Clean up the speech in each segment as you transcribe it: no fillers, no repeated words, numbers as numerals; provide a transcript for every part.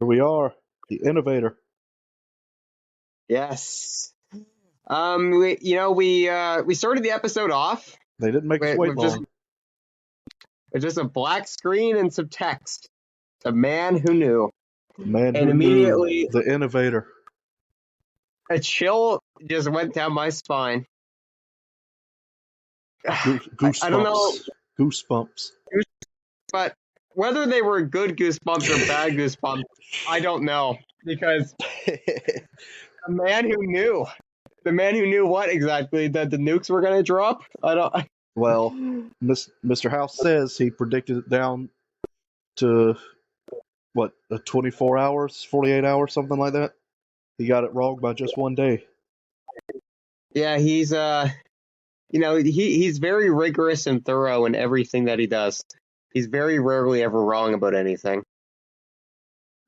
Here we are, the Innovator. Yes. We started the episode off They didn't make us wait with long. just a black screen and some text. The man who knew. The man And who immediately knew, the Innovator. a chill just went down my spine. I don't know, Goosebumps. but whether they were good goosebumps or bad goosebumps, I don't know. Because the man who knew. The man who knew what exactly? That the nukes were going to drop? I don't. Well, Mr. House says he predicted it down to, 24 hours, 48 hours, something like that. He got it wrong by just one day. Yeah, he's he's very rigorous and thorough in everything that he does. He's very rarely ever wrong about anything.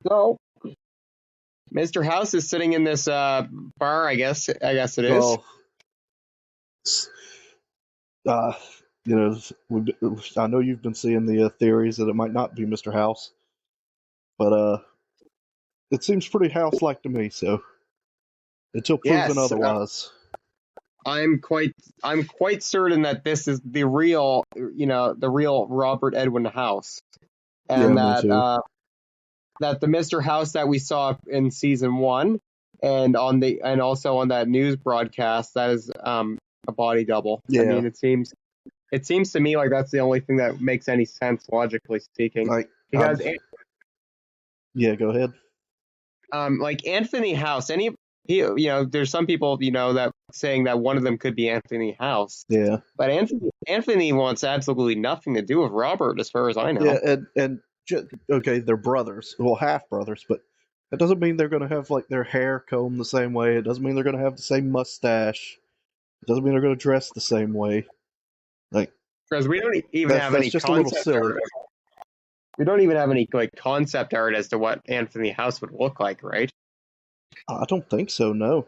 So, Mr. House is sitting in this bar, I guess it is. Well, I know you've been seeing the theories that it might not be Mr. House, but it seems pretty house-like to me. So, until proven Yes, otherwise, I'm quite certain that this is the real Robert Edwin House, and yeah, me too. that the Mr. House that we saw in season 1 and also on that news broadcast, that is a body double. Yeah. I mean, it seems to me like that's the only thing that makes any sense logically speaking. Because yeah, go ahead. Like Anthony House, there's some people that saying that one of them could be Anthony House. Yeah. But Anthony wants absolutely nothing to do with Robert, as far as I know. Yeah, and okay, they're brothers, well, half brothers, but that doesn't mean they're going to have like their hair combed the same way. It doesn't mean they're going to have the same mustache. It doesn't mean they're going to dress the same way. Like, because we don't even have any just a little silly. art. We don't even have any concept art as to what Anthony House would look like, right? I don't think so. No.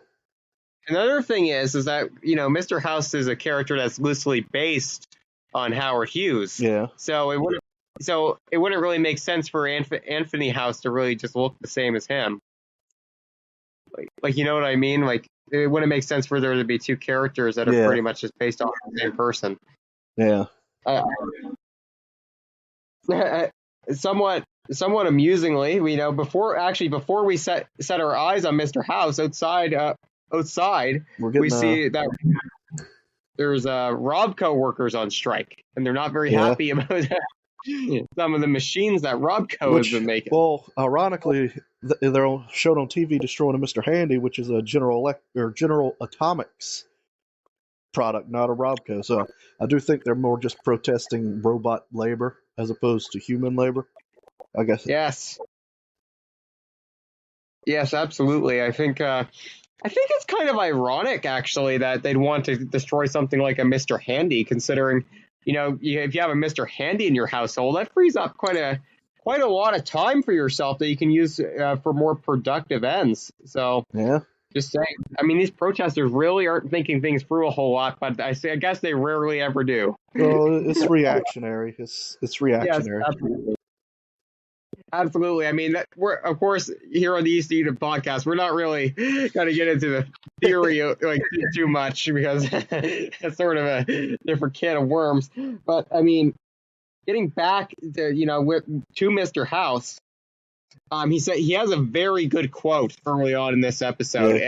Another thing is that Mr. House is a character that's loosely based on Howard Hughes. Yeah. So it wouldn't really make sense for Anthony House to really just look the same as him. Like you know what I mean? Like it wouldn't make sense for there to be two characters that are pretty much just based on the same person. Yeah. Somewhat amusingly, before we set our eyes on Mr. House outside, we see that there's Robco workers on strike, and they're not very happy about some of the machines that Robco has been making. Well, ironically, they're shown on TV destroying a Mr. Handy, which is a General Atomics product, not a Robco. So I do think they're more just protesting robot labor as opposed to human labor, I guess. Yes, absolutely. I think it's kind of ironic, actually, that they'd want to destroy something like a Mr. Handy, considering, if you have a Mr. Handy in your household, that frees up quite a lot of time for yourself that you can use for more productive ends. So, yeah. Just saying. I mean, these protesters really aren't thinking things through a whole lot, but I guess they rarely ever do. Well, it's reactionary. It's reactionary. Yes, absolutely. I mean, we're, of course, here on the East Eden podcast, we're not really going to get into the theory too much because it's sort of a different can of worms. But I mean, getting back to to Mr. House, he said he has a very good quote early on in this episode.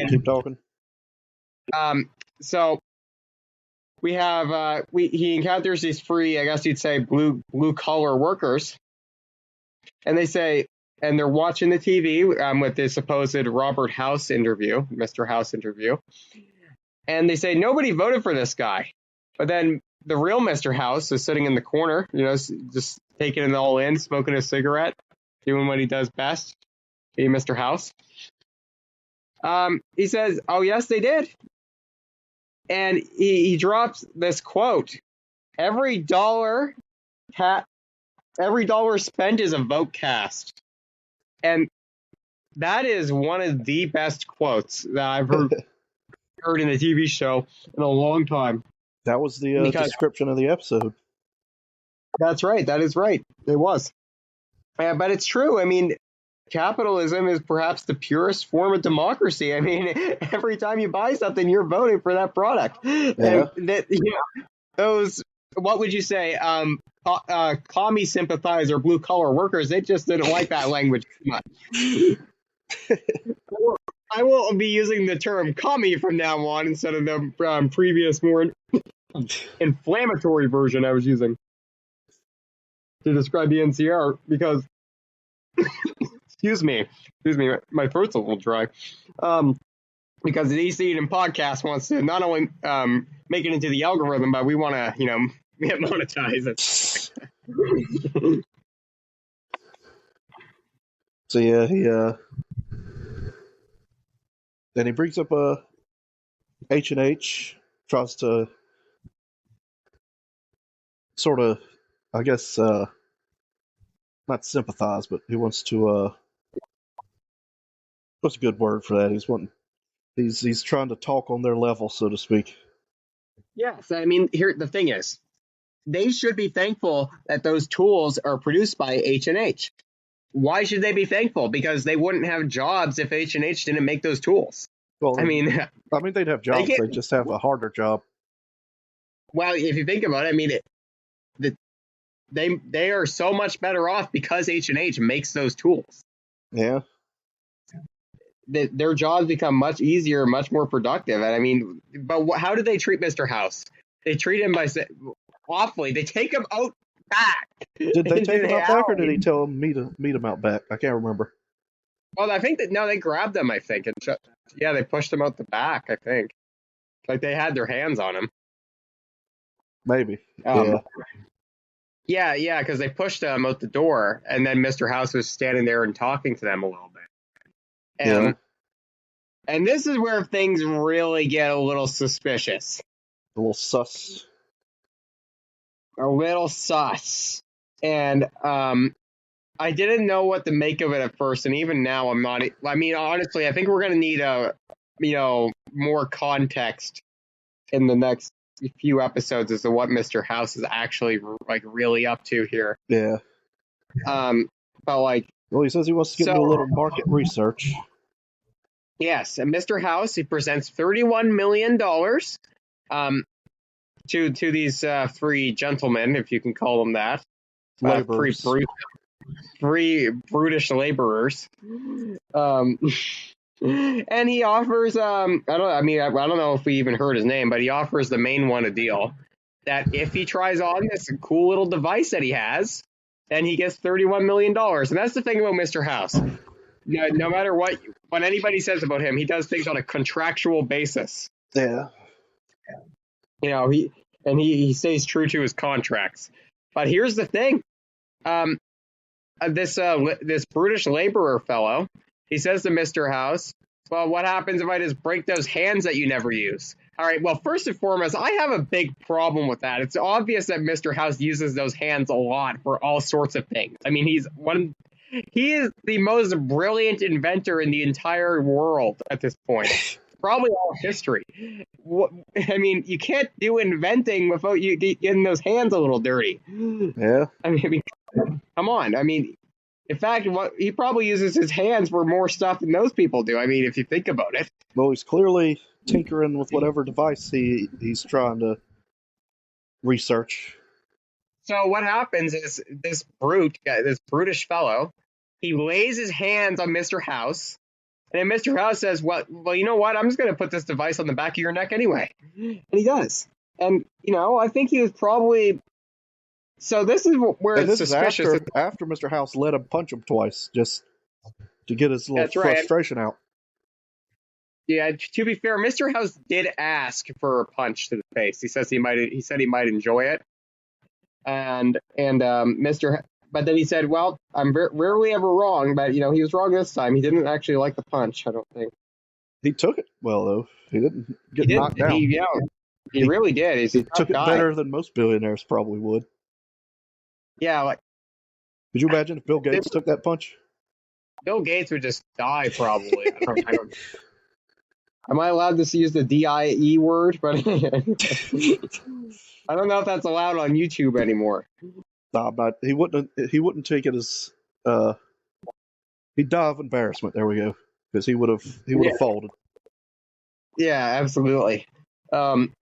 Keep talking. So we have he encounters these free, I guess you'd say, blue collar workers. And they say, and they're watching the TV with the supposed Robert House interview, Mr. House interview. And they say, nobody voted for this guy. But then the real Mr. House is sitting in the corner, just taking it all in, smoking a cigarette, doing what he does best, being Mr. House. He says, oh, yes, they did. And he drops this quote, every dollar spent is a vote cast. And that is one of the best quotes that I've heard in a TV show in a long time. That was the description of the episode. That's right. That is right. It was. But it's true. I mean, capitalism is perhaps the purest form of democracy. I mean, every time you buy something, you're voting for that product. Yeah. And that, those, what would you say? Commie sympathizer, blue collar workers, they just didn't like that language too much. I will be using the term commie from now on instead of the previous more inflammatory version I was using to describe the NCR because, excuse me, my throat's a little dry. Because the East Eden podcast wants to not only make it into the algorithm, but we want to, monetize it. So yeah, then he brings up H&H, tries to sort of, I guess, not sympathize, but he wants to. What's a good word for that? He's trying to talk on their level, so to speak. Yes, I mean, here the thing is, they should be thankful that those tools are produced by H&H. Why should they be thankful? Because they wouldn't have jobs if H&H didn't make those tools. Well, I mean, they'd have jobs. They just have a harder job. Well, if you think about it, I mean, they are so much better off because H&H makes those tools. Yeah. Their jobs become much easier, much more productive. And I mean, but how do they treat Mr. House? They treat him awfully. They take him out back. Did they take him out back, or did he tell him meet him out back? I can't remember. Well, I think they grabbed him. I think and they pushed him out the back. I think like they had their hands on him. Maybe. Yeah, because they pushed him out the door, and then Mr. House was standing there and talking to them a little bit. And this is where things really get a little suspicious. A little sus. And I didn't know what to make of it at first, and even now I'm not. I mean, honestly, I think we're going to need more context in the next few episodes as to what Mr. House is actually really up to here. Yeah. But well, he says he wants to get into a little market research. Yes, and Mr. House, he presents $31 million to these free gentlemen, if you can call them that. Free brutish laborers. And he offers, I don't know if we even heard his name, but he offers the main one a deal that if he tries on this cool little device that he has, then he gets $31 million. And that's the thing about Mr. House. No matter what anybody says about him, he does things on a contractual basis. Yeah. He stays true to his contracts. But here's the thing. This brutish laborer fellow, he says to Mr. House, well, what happens if I just break those hands that you never use? All right, well, first and foremost, I have a big problem with that. It's obvious that Mr. House uses those hands a lot for all sorts of things. I mean, he is the most brilliant inventor in the entire world at this point. Probably all history. I mean, you can't do inventing without you getting those hands a little dirty. Yeah. I mean, come on. I mean, in fact, he probably uses his hands for more stuff than those people do. I mean, if you think about it. Well, he's clearly tinkering with whatever device he's trying to research. So what happens is this brutish fellow, he lays his hands on Mr. House, and then Mr. House says, well, you know what? I'm just going to put this device on the back of your neck anyway. And he does. And, I think he was probably... So this is where it's suspicious. Is after Mr. House let him punch him twice, just to get his little frustration out. Yeah, to be fair, Mr. House did ask for a punch to the face. He said he might enjoy it. And but then he said, well, I'm rarely ever wrong, but, he was wrong this time. He didn't actually like the punch, I don't think. He took it well, though. He didn't get knocked down. He really did. He took it better than most billionaires probably would. Yeah, could you imagine if Bill Gates took that punch? Bill Gates would just die, probably. Am I allowed to use the DIE word? But I don't know if that's allowed on YouTube anymore. Nah, but he wouldn't take it as He'd die of embarrassment. There we go. Because he would have Yeah, folded. yeah, absolutely. Um,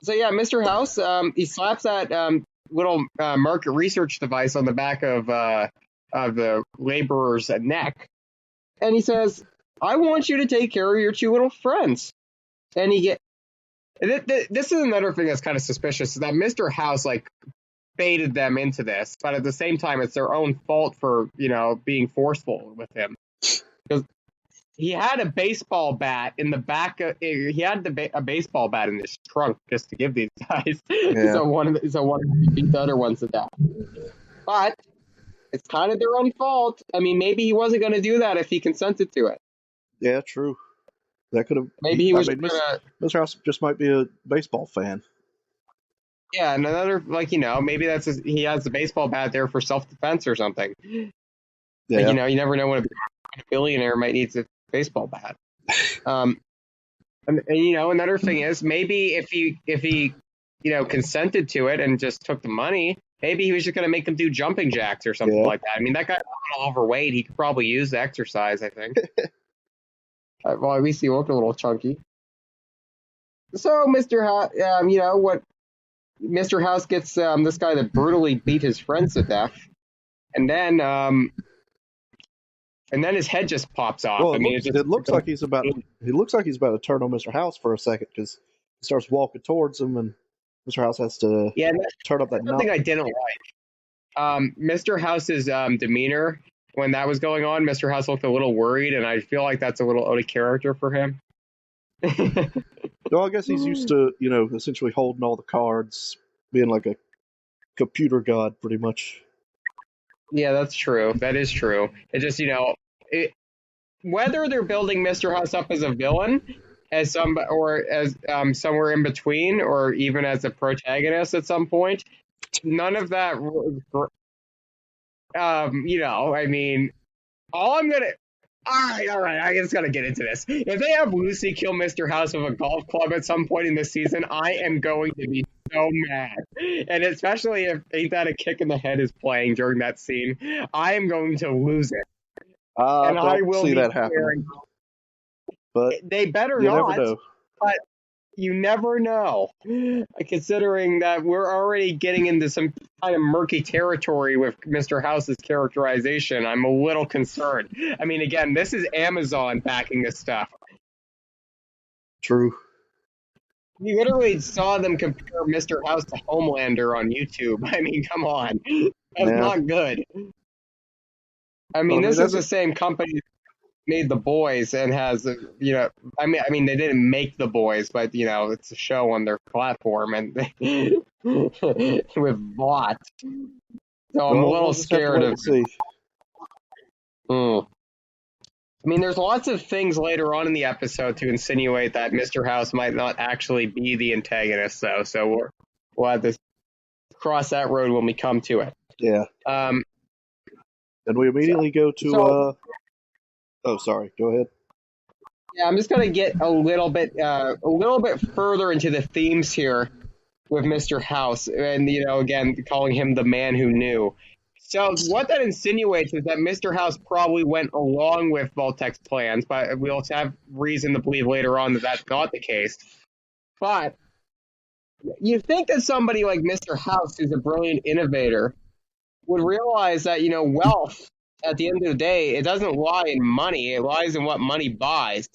so yeah, Mr. House, he slaps that little market research device on the back of the laborer's neck, and he says, "I want you to take care of your two little friends." And he get this is another thing that's kind of suspicious, is that Mr. House like baited them into this, but at the same time, it's their own fault for being forceful with him, because he had a baseball bat in the back of, he had a baseball bat in his trunk just to give these guys. Yeah. so one of them beat the other ones to death. But it's kind of their own fault. I mean, maybe he wasn't going to do that if he consented to it. Yeah, true. That could have. Maybe he was I mean, Mr. House just might be a baseball fan. Yeah, and another, maybe he has the baseball bat there for self-defense or something. Yeah. Like, you never know when a billionaire might need a baseball bat. And another thing is, maybe if he consented to it and just took the money, maybe he was just going to make them do jumping jacks or something like that. I mean, that guy's a little overweight. He could probably use the exercise, I think. Well, at least he looked a little chunky. So, Mr. House, what Mr. House gets this guy to brutally beat his friends to death, and then his head just pops off. Well, it looks like he's about to turn on Mr. House for a second, because he starts walking towards him, and Mr. House has to turn up that knob. Something I didn't like. Mr. House's demeanor when that was going on. Mr. House looked a little worried, and I feel like that's a little out of character for him. Well, I guess he's used to, essentially holding all the cards, being like a computer god, pretty much. Yeah, that's true. That is true. It just, whether they're building Mr. House up as a villain, as somewhere in between, or even as a protagonist at some point, none of that. I mean, all right, I just gotta get into this. If they have Lucy kill Mr. House with a golf club at some point in the season, I am going to be so mad. And especially if Ain't That a Kick in the Head is playing during that scene, I am going to lose it. And I will see that happen. But they better you not. Never know. But you never know. Considering that we're already getting into some kind of murky territory with Mr. House's characterization, I'm a little concerned. I mean, again, this is Amazon backing this stuff. True. You literally saw them compare Mr. House to Homelander on YouTube. I mean, come on. That's not good. I mean, this is the same company that made The Boys and has, I mean, they didn't make The Boys, but, it's a show on their platform and with bought. So I'm a little scared of. See. I mean, there's lots of things later on in the episode to insinuate that Mr. House might not actually be the antagonist, though. So we'll have to cross that road when we come to it. Yeah. And we immediately go to. Oh, sorry. Go ahead. Yeah, I'm just gonna get a little bit further into the themes here with Mr. House, and again, calling him the man who knew. So what that insinuates is that Mr. House probably went along with Voltek's plans, but we'll have reason to believe later on that that's not the case. But you think that somebody like Mr. House, who's a brilliant innovator, would realize that, wealth, at the end of the day, it doesn't lie in money. It lies in what money buys.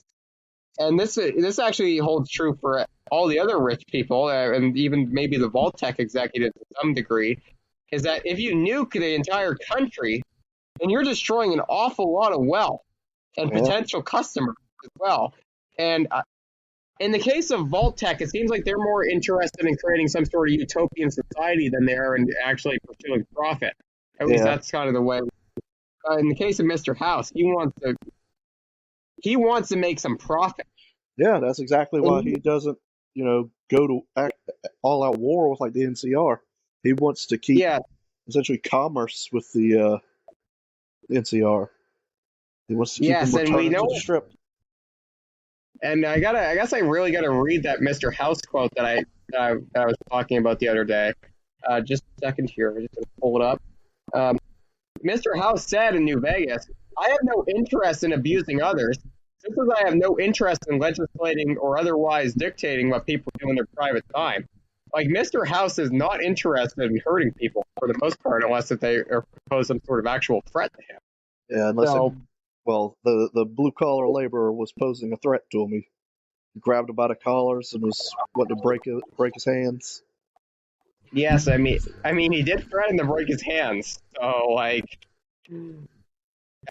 And this actually holds true for all the other rich people, and even maybe the Voltek executives to some degree, is that if you nuke the entire country, then you're destroying an awful lot of wealth and potential customers as well. And in the case of Voltek, it seems like they're more interested in creating some sort of utopian society than they are in actually pursuing profit. At least that's kind of the way. In the case of Mr. House, he wants to make some profit. Yeah, that's exactly why he doesn't, go to all-out war with like the NCR. He wants to keep essentially commerce with the NCR. He wants to keep them returning to the strip. And I guess I really gotta read that Mr. House quote that I was talking about the other day. Just a second here, I'm just gonna pull it up. Mr. House said in New Vegas, I have no interest in abusing others, just as I have no interest in legislating or otherwise dictating what people do in their private time. Like, Mr. House is not interested in hurting people for the most part, unless if they pose some sort of actual threat to him. Yeah, unless So, the blue collar laborer was posing a threat to him. He grabbed him by the collars and was wanting to break his hands. yes, I mean, he did threaten to break his hands. So, like,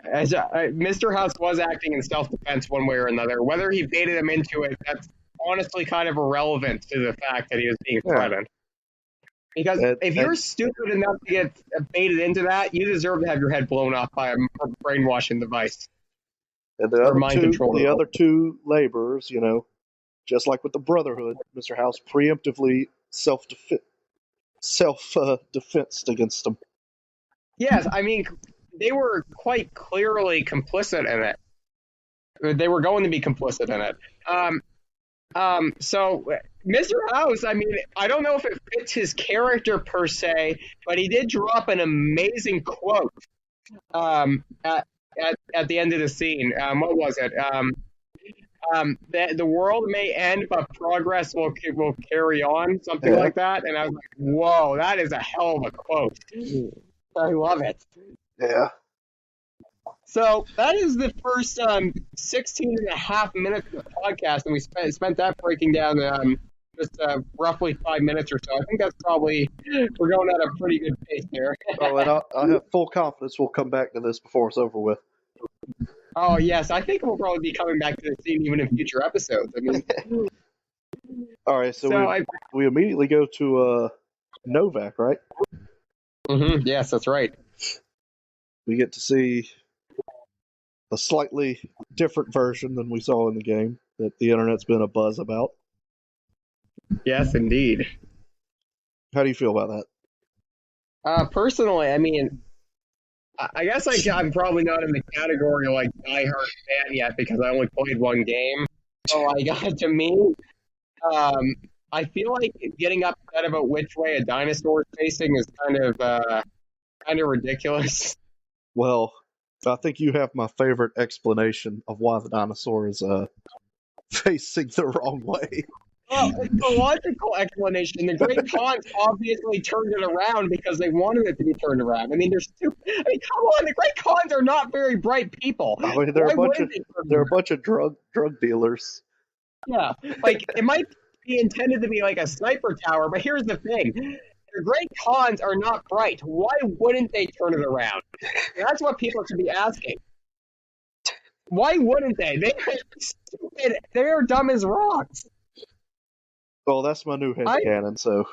Mr. House was acting in self-defense one way or another. Whether he baited him into it, that's honestly kind of irrelevant to the fact that he was being threatened. Because if you're stupid enough to get baited into that, you deserve to have your head blown off by a brainwashing device. And the other two laborers, just like with the Brotherhood, Mr. House preemptively self-defensed against them. Yes, I mean, they were quite clearly complicit in it. They were going to be complicit in it. So Mr. House, I mean, I don't know if it fits his character per se, but he did drop an amazing quote at the end of the scene. What was it? The world may end, but progress will carry on, something like that. And I was like, whoa, that is a hell of a quote. I love it. Yeah. So that is the first 16 and a half minutes of the podcast, and we spent that breaking down just roughly 5 minutes or so. I think that's probably, we're going at a pretty good pace here. Oh, and I have full confidence we'll come back to this before it's over with. Oh, yes. I think we'll probably be coming back to the scene even in future episodes. I mean, all right, so we immediately go to Novak, right? Mm-hmm. Yes, that's right. We get to see a slightly different version than we saw in the game that the internet's been a buzz about. Yes, indeed. How do you feel about that? Personally, I mean, I guess I'm probably not in the category of like diehard fan yet because I only played one game. So to me, I feel like getting upset about which way a dinosaur is facing is kind of ridiculous. Well, I think you have my favorite explanation of why the dinosaur is facing the wrong way. Well, it's a logical explanation. The Great Khans obviously turned it around because they wanted it to be turned around. I mean, come on, the Great Khans are not very bright people. I mean, they're a bunch of drug dealers. Yeah, like it might be intended to be like a sniper tower, but here's the thing. The Great Khans are not bright. Why wouldn't they turn it around? That's what people should be asking. Why wouldn't they? They are stupid. They are dumb as rocks. Well, that's my new headcanon, so.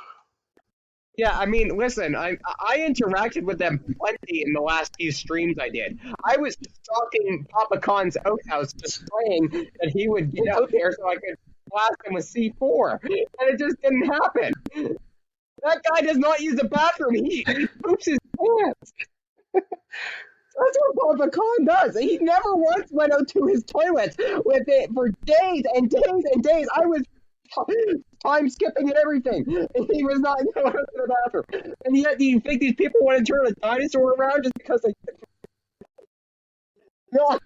Yeah, I mean, listen, I interacted with them plenty in the last few streams I did. I was stalking Papa Khan's outhouse, just praying that he would get out there so I could blast him with C4, and it just didn't happen. That guy does not use the bathroom. He poops his pants. That's what Papa Khan does. He never once went out to his toilet with it for days and days and days. I was time skipping and everything. And he was not going to the bathroom. And yet, do you think these people want to turn a dinosaur around just because they... No,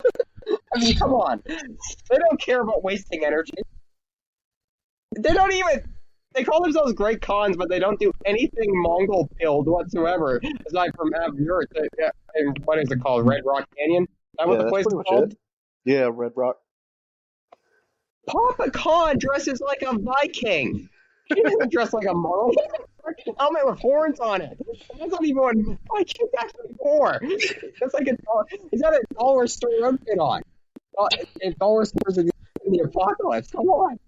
I mean, come on. They don't care about wasting energy. They don't even... They call themselves Great Khans, but they don't do anything Mongol build whatsoever, aside from have Yurt. And what is it called? Red Rock Canyon? Is that what the place is called? Yeah, Red Rock. Papa Khan dresses like a Viking. He doesn't dress like a Mongol. He has a freaking helmet with horns on it. That's not even what Vikings actually wore. That's like he's got a dollar store outfit on. Dollar stores in the apocalypse. Come on.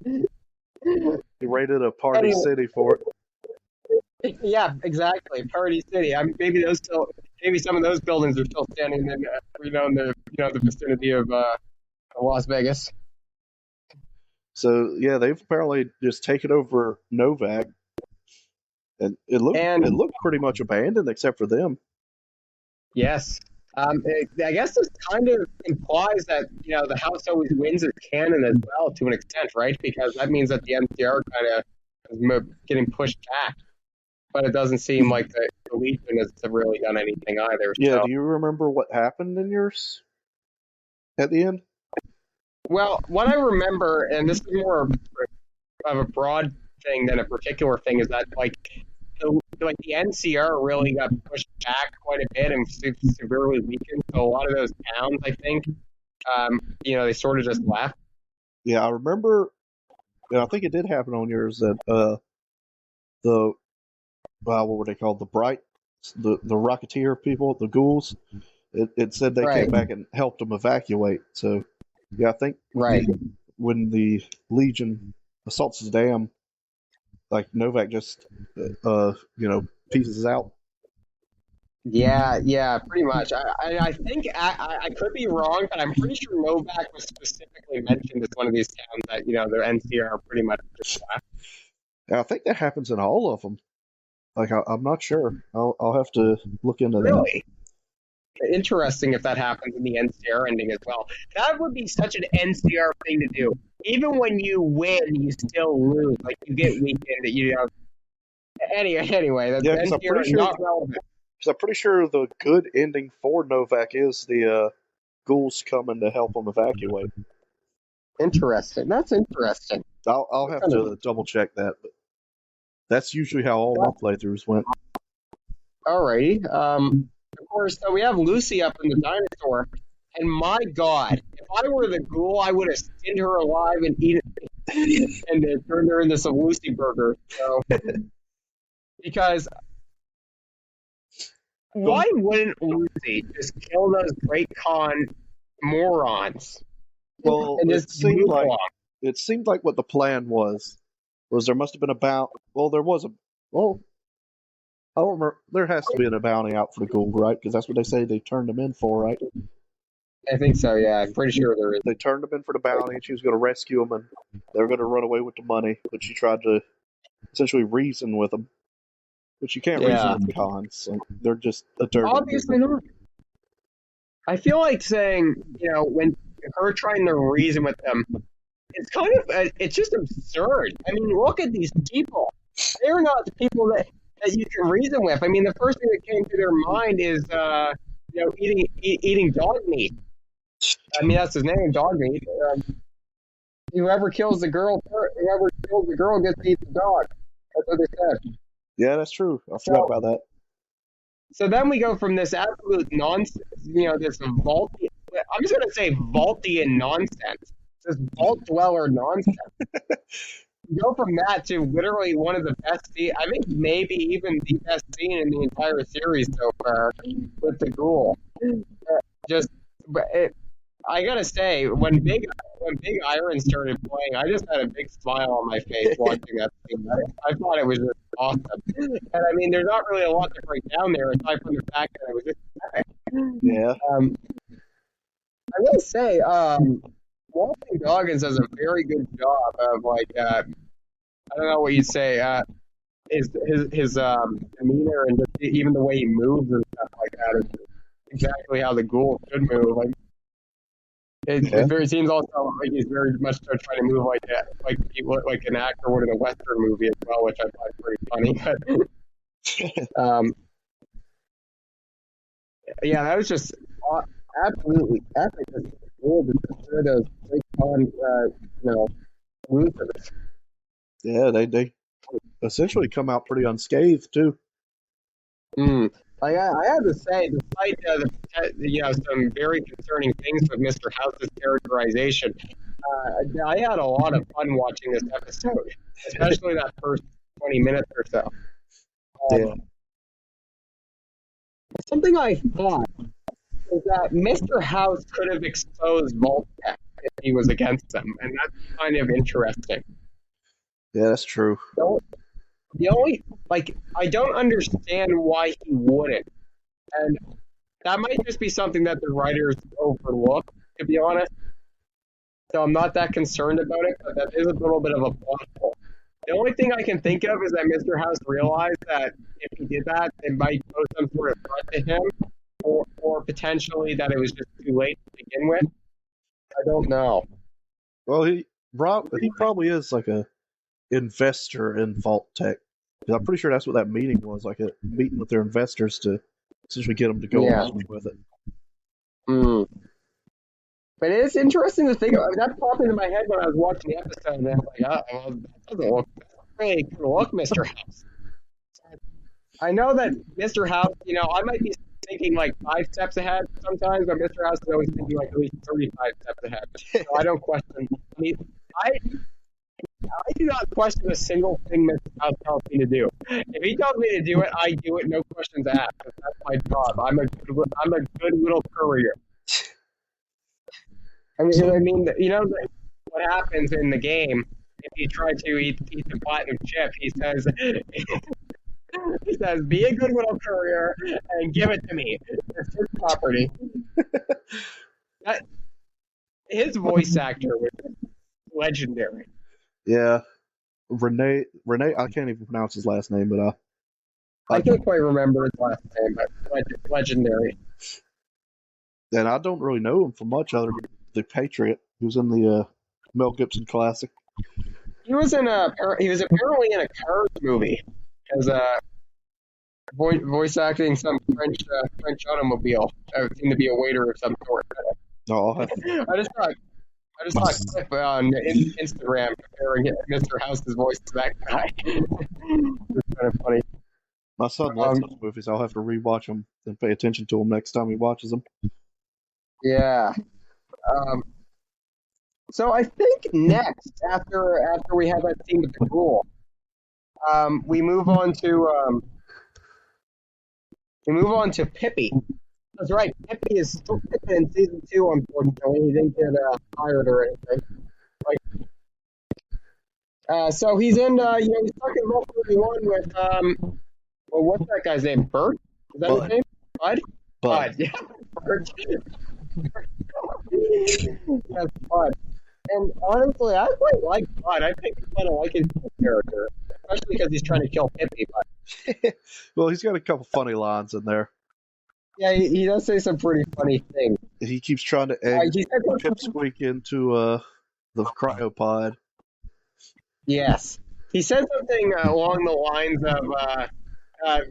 He raided a party city for it. Yeah, exactly. Party city. I mean, maybe some of those buildings are still standing in, the vicinity of Las Vegas. So yeah, they've apparently just taken over Novak, and it looked pretty much abandoned except for them. Yes. I guess this kind of implies that, the house always wins its canon as well to an extent, right? Because that means that the MCR kind of is getting pushed back. But it doesn't seem like the Legion has really done anything either. Yeah, so. Do you remember what happened in yours? at the end? Well, what I remember, and this is more of a broad thing than a particular thing, is that the NCR really got pushed back quite a bit and severely weakened. So a lot of those towns, I think, they sort of just left. Yeah, I remember. I think it did happen on yours that the what were they called? The Bright, the Rocketeer people, the ghouls. It said they Right. came back and helped them evacuate. So yeah, I think Right. when the Legion assaults the dam, like Novak just pieces out. Yeah, pretty much. I think I could be wrong, but I'm pretty sure Novak was specifically mentioned as one of these towns that their NCR pretty much just left. And I think that happens in all of them. Like I'm not sure. I'll have to look into that. Really interesting if that happens in the NCR ending as well. That would be such an NCR thing to do. Even when you win, you still lose. Like you get weakened. Anyway, the Yeah, because I'm NCR pretty is sure. not relevant. Because I'm pretty sure the good ending for Novak is the ghouls coming to help him evacuate. Interesting. That's interesting. I'll have to double check that, but that's usually how all my playthroughs went. Alrighty. Of course, so we have Lucy up in the dinosaur, and my God, if I were the ghoul, I would have skinned her alive and eat it, and then turned her into some Lucy burger. So, because why wouldn't Lucy just kill those Great Khan morons Well, and just move along? it seemed like what the plan was there must have been there was a well I don't remember. There has to be a bounty out for the gold, right? Because that's what they say they turned them in for, right? I think so. Yeah, I'm pretty sure there is. They turned them in for the bounty, and she was going to rescue them, and they were going to run away with the money. But she tried to essentially reason with them, but you can't reason with the cons. So they're just a dirty. Obviously not. I feel like saying, when her trying to reason with them, it's kind of, it's just absurd. I mean, look at these people. They're not the people that you can reason with. I mean, the first thing that came to their mind is, eating dog meat. I mean, that's his name, dog meat. Whoever kills the girl gets to eat the dog. That's what they said. Yeah, that's true. I forgot about that. So then we go from this absolute nonsense, this vaulty, I'm just going to say vaultian nonsense, this vault dweller nonsense. You go from that to literally one of the best scenes, I think maybe even the best scene in the entire series so far with the ghoul. I gotta say, when Big Iron started playing, I just had a big smile on my face watching that scene. I thought it was just awesome. And I mean, there's not really a lot to break down there aside from the fact that it was just epic. Yeah. I will say, Walton Goggins does a very good job of I don't know what you'd say, his demeanor and just even the way he moves and stuff like that is exactly how the ghoul should move. It seems also like he's very much so trying to move like an actor would in a Western movie as well, which I find pretty funny. But yeah, that was just absolutely epic. It's cool to destroy those big fun, losers. Yeah, they essentially come out pretty unscathed too. I have to say, despite some very concerning things with Mr. House's characterization, I had a lot of fun watching this episode, especially that first 20 minutes or so. Yeah. Something I thought is that Mr. House could have exposed Voltec if he was against them, and that's kind of interesting. Yeah, that's true. The only, I don't understand why he wouldn't. And that might just be something that the writers overlook, to be honest. So I'm not that concerned about it, but that is a little bit of a plot hole. The only thing I can think of is that Mr. House realized that if he did that, it might pose some sort of threat to him, or potentially that it was just too late to begin with. I don't know. Well, he probably is like a investor in Vault Tech. I'm pretty sure that's what that meeting was, like a meeting with their investors to essentially get them to go along with it. But it's interesting to think of. That popped into my head when I was watching the episode, and I was like, well, that doesn't look really good look, Mr. House. I know that Mr. House, I might be thinking like 5 steps ahead sometimes, but Mr. House is always thinking like at least 35 steps ahead. So I don't question. I mean, I I do not question a single thing Mr. House tells me to do. If he tells me to do it, I do it, no questions asked. That's my job. I'm a good little courier. I mean, what happens in the game if you try to eat the platinum chip? He says, "Be a good little courier and give it to me. It's his property." That, his voice actor was legendary. Yeah, Renee. I can't even pronounce his last name, but I can't quite remember his last name, but legendary. and I don't really know him from much other than the Patriot, who's in the Mel Gibson classic. He was apparently in a Cars movie as a voice acting some French automobile. Seemed to be a waiter of some sort. Oh, I just saw a clip on Instagram comparing Mr. House's voice to that guy. It's kind of funny. my son loves those movies. I'll have to rewatch them and pay attention to them next time he watches them. Yeah. So I think next, after we have that scene with the ghoul, we move on to Pippi. That's right. Pippi is still Pippi in season 2. Unfortunately, he didn't get hired or anything. So he's in. He's stuck in Vault 31 with well, what's that guy's name? Bert? Is that Bud. his name? Bud. But Yeah, Bud. Yes, Bud. And honestly, I quite like Bud. I think I kind of like his character, especially because he's trying to kill Pippi. But well, he's got a couple funny lines in there. yeah, he does say some pretty funny things. He keeps trying to egg He said Pipsqueak into the cryopod. yes. He said something along the lines of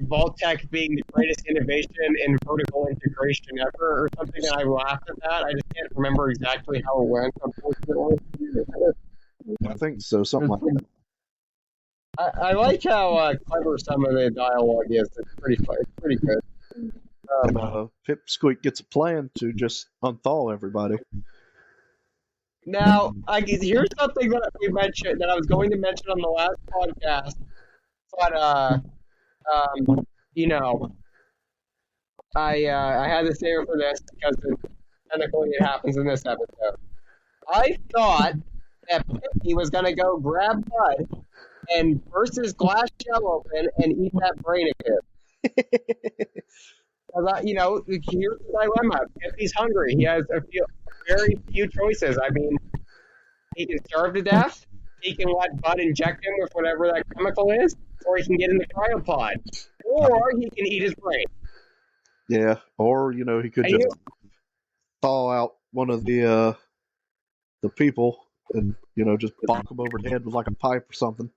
Vault-Tec being the greatest innovation in vertical integration ever, or something, and I laughed at that. I just can't remember exactly how it went, unfortunately. I think so, something like that. I like how clever some of the dialogue is. It's pretty fun. It's pretty good. Pipsqueak gets a plan to just unthaw everybody. Now, here's something that we mentioned that I was going to mention on the last podcast, but I had to save it for this because technically it happens in this episode. I thought that Pippi was gonna go grab Bud and burst his glass shell open and eat that brain of his. Here's the dilemma. Pippi's hungry. He has very few choices. I mean, he can starve to death, he can let Bud inject him with whatever that chemical is, or he can get in the cryopod, or he can eat his brain. Yeah, or he could just thaw out one of the people and just bonk him over the head with like a pipe or something.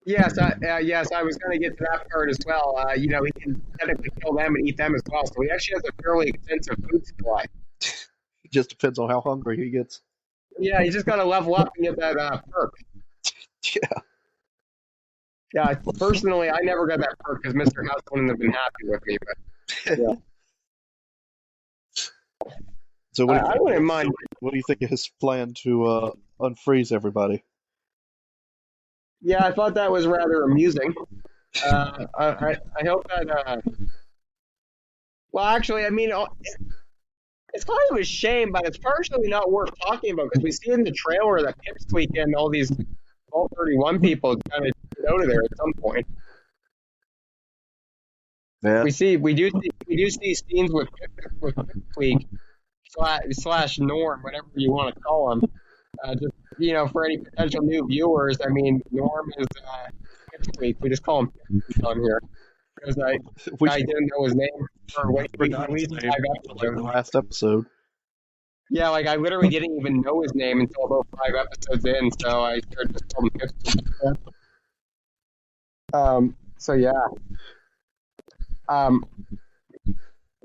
Yes, I was going to get to that part as well. He can technically kill them and eat them as well. So he actually has a fairly extensive food supply. It just depends on how hungry he gets. Yeah, he's just got to level up and get that perk. Yeah. Yeah, personally, I never got that perk because Mr. House wouldn't have been happy with me. But yeah. So I wouldn't mind. What do you think of his plan to unfreeze everybody? Yeah, I thought that was rather amusing. I hope that. Well, actually, I mean, it's kind of a shame, but it's partially not worth talking about because we see in the trailer that Pipsqueak and all these Vault 31 people kind of get out of there at some point. Yeah. We do see scenes with Pipsqueak slash Norm, whatever you want to call him. Just for any potential new viewers, I mean, Norm is Pipsqueak. We just call him Pipsqueak on here because I didn't know his name for at least 5 episodes. The last episode. Yeah, like I literally didn't even know his name until about 5 episodes in, so I started just calling him Pipsqueak. So yeah.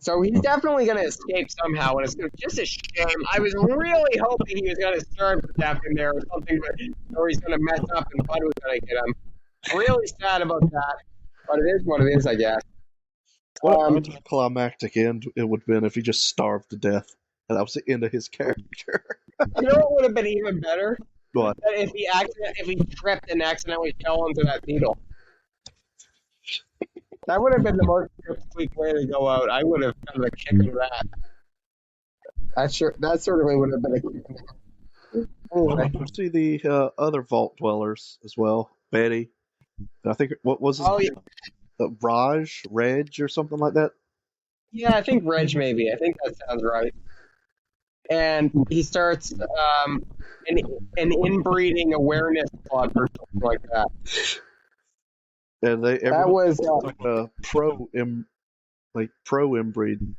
So he's definitely going to escape somehow, and it's just a shame. I was really hoping he was going to starve to death in there or something, or he's going to mess up and Bud was going to get him. Really sad about that, but it is what it is, I guess. What an anticlimactic end it would have been if he just starved to death, and that was the end of his character. You know what would have been even better? What? If he tripped and accidentally fell into that needle. That would have been the most sweet way to go out. I would have gotten a kick of that. That certainly would have been a kick. Anyway. You see the other vault dwellers as well, Betty. I think what was his name? Reg, or something like that. Yeah, I think Reg maybe. I think that sounds right. And he starts an inbreeding awareness club or something like that. And that was pro inbreed.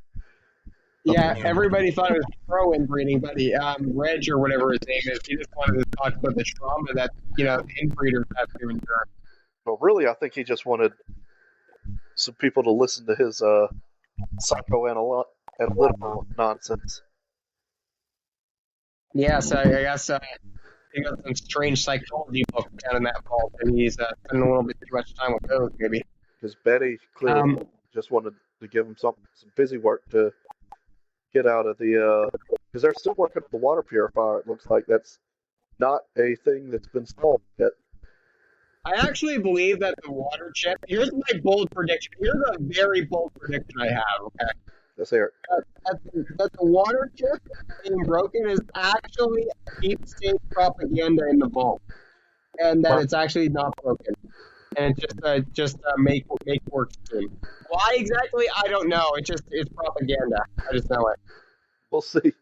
Yeah, everybody thought it was pro inbreeding, but Reg or whatever his name is, he just wanted to talk about the trauma that inbreeders have to endure. Well, really, I think he just wanted some people to listen to his psychoanalytical nonsense. Yeah, so I guess he got some strange psychology book down in that vault, and he's spending a little bit too much time with those, maybe. Because Betty clearly just wanted to give him some busy work to get out of the because they're still working on the water purifier. It looks like that's not a thing that's been solved yet. I actually believe that the water chip. Here's my bold prediction. Here's a very bold prediction I have. Okay. Let's hear it. That the water chip being broken is actually deep state propaganda in the vault, and that it's actually not broken, and it's just make work scheme. Why exactly? I don't know. It's propaganda. I just know it. We'll see.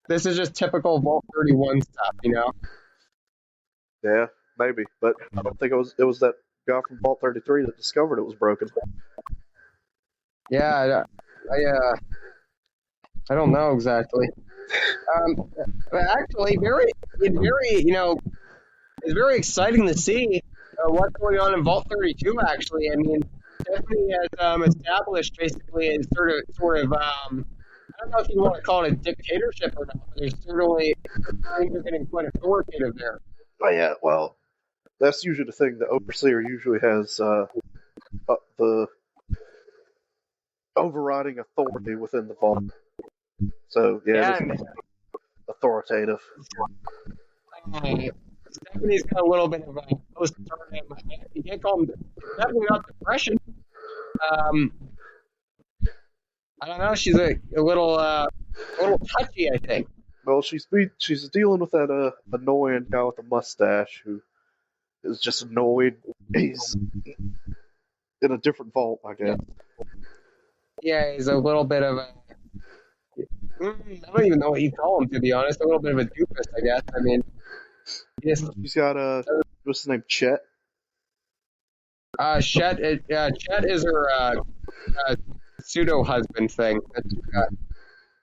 This is just typical Vault 31 stuff, Yeah, maybe, but I don't think it was that guy from Vault 33 that discovered it was broken. Yeah, I don't know exactly. But actually, it's very exciting to see what's going on in Vault 32. Actually, I mean, Stephanie has established basically a sort of I don't know if you want to call it a dictatorship or not, but there's certainly things are getting quite authoritative there. Oh yeah, well, that's usually the thing. The overseer usually has the overriding authority within the vault. So yeah, authoritative. Stephanie's got a little bit of a postpartum. You can't call him definitely not depression. I don't know. She's a little touchy, I think. Well, she's dealing with that annoying guy with the mustache who is just annoyed. He's in a different vault, I guess. Yeah, he's a little bit of a. I don't even know what you call him, to be honest. A little bit of a doofus, I guess. I mean, he's got what's his name? Chet. Chet is her pseudo husband thing.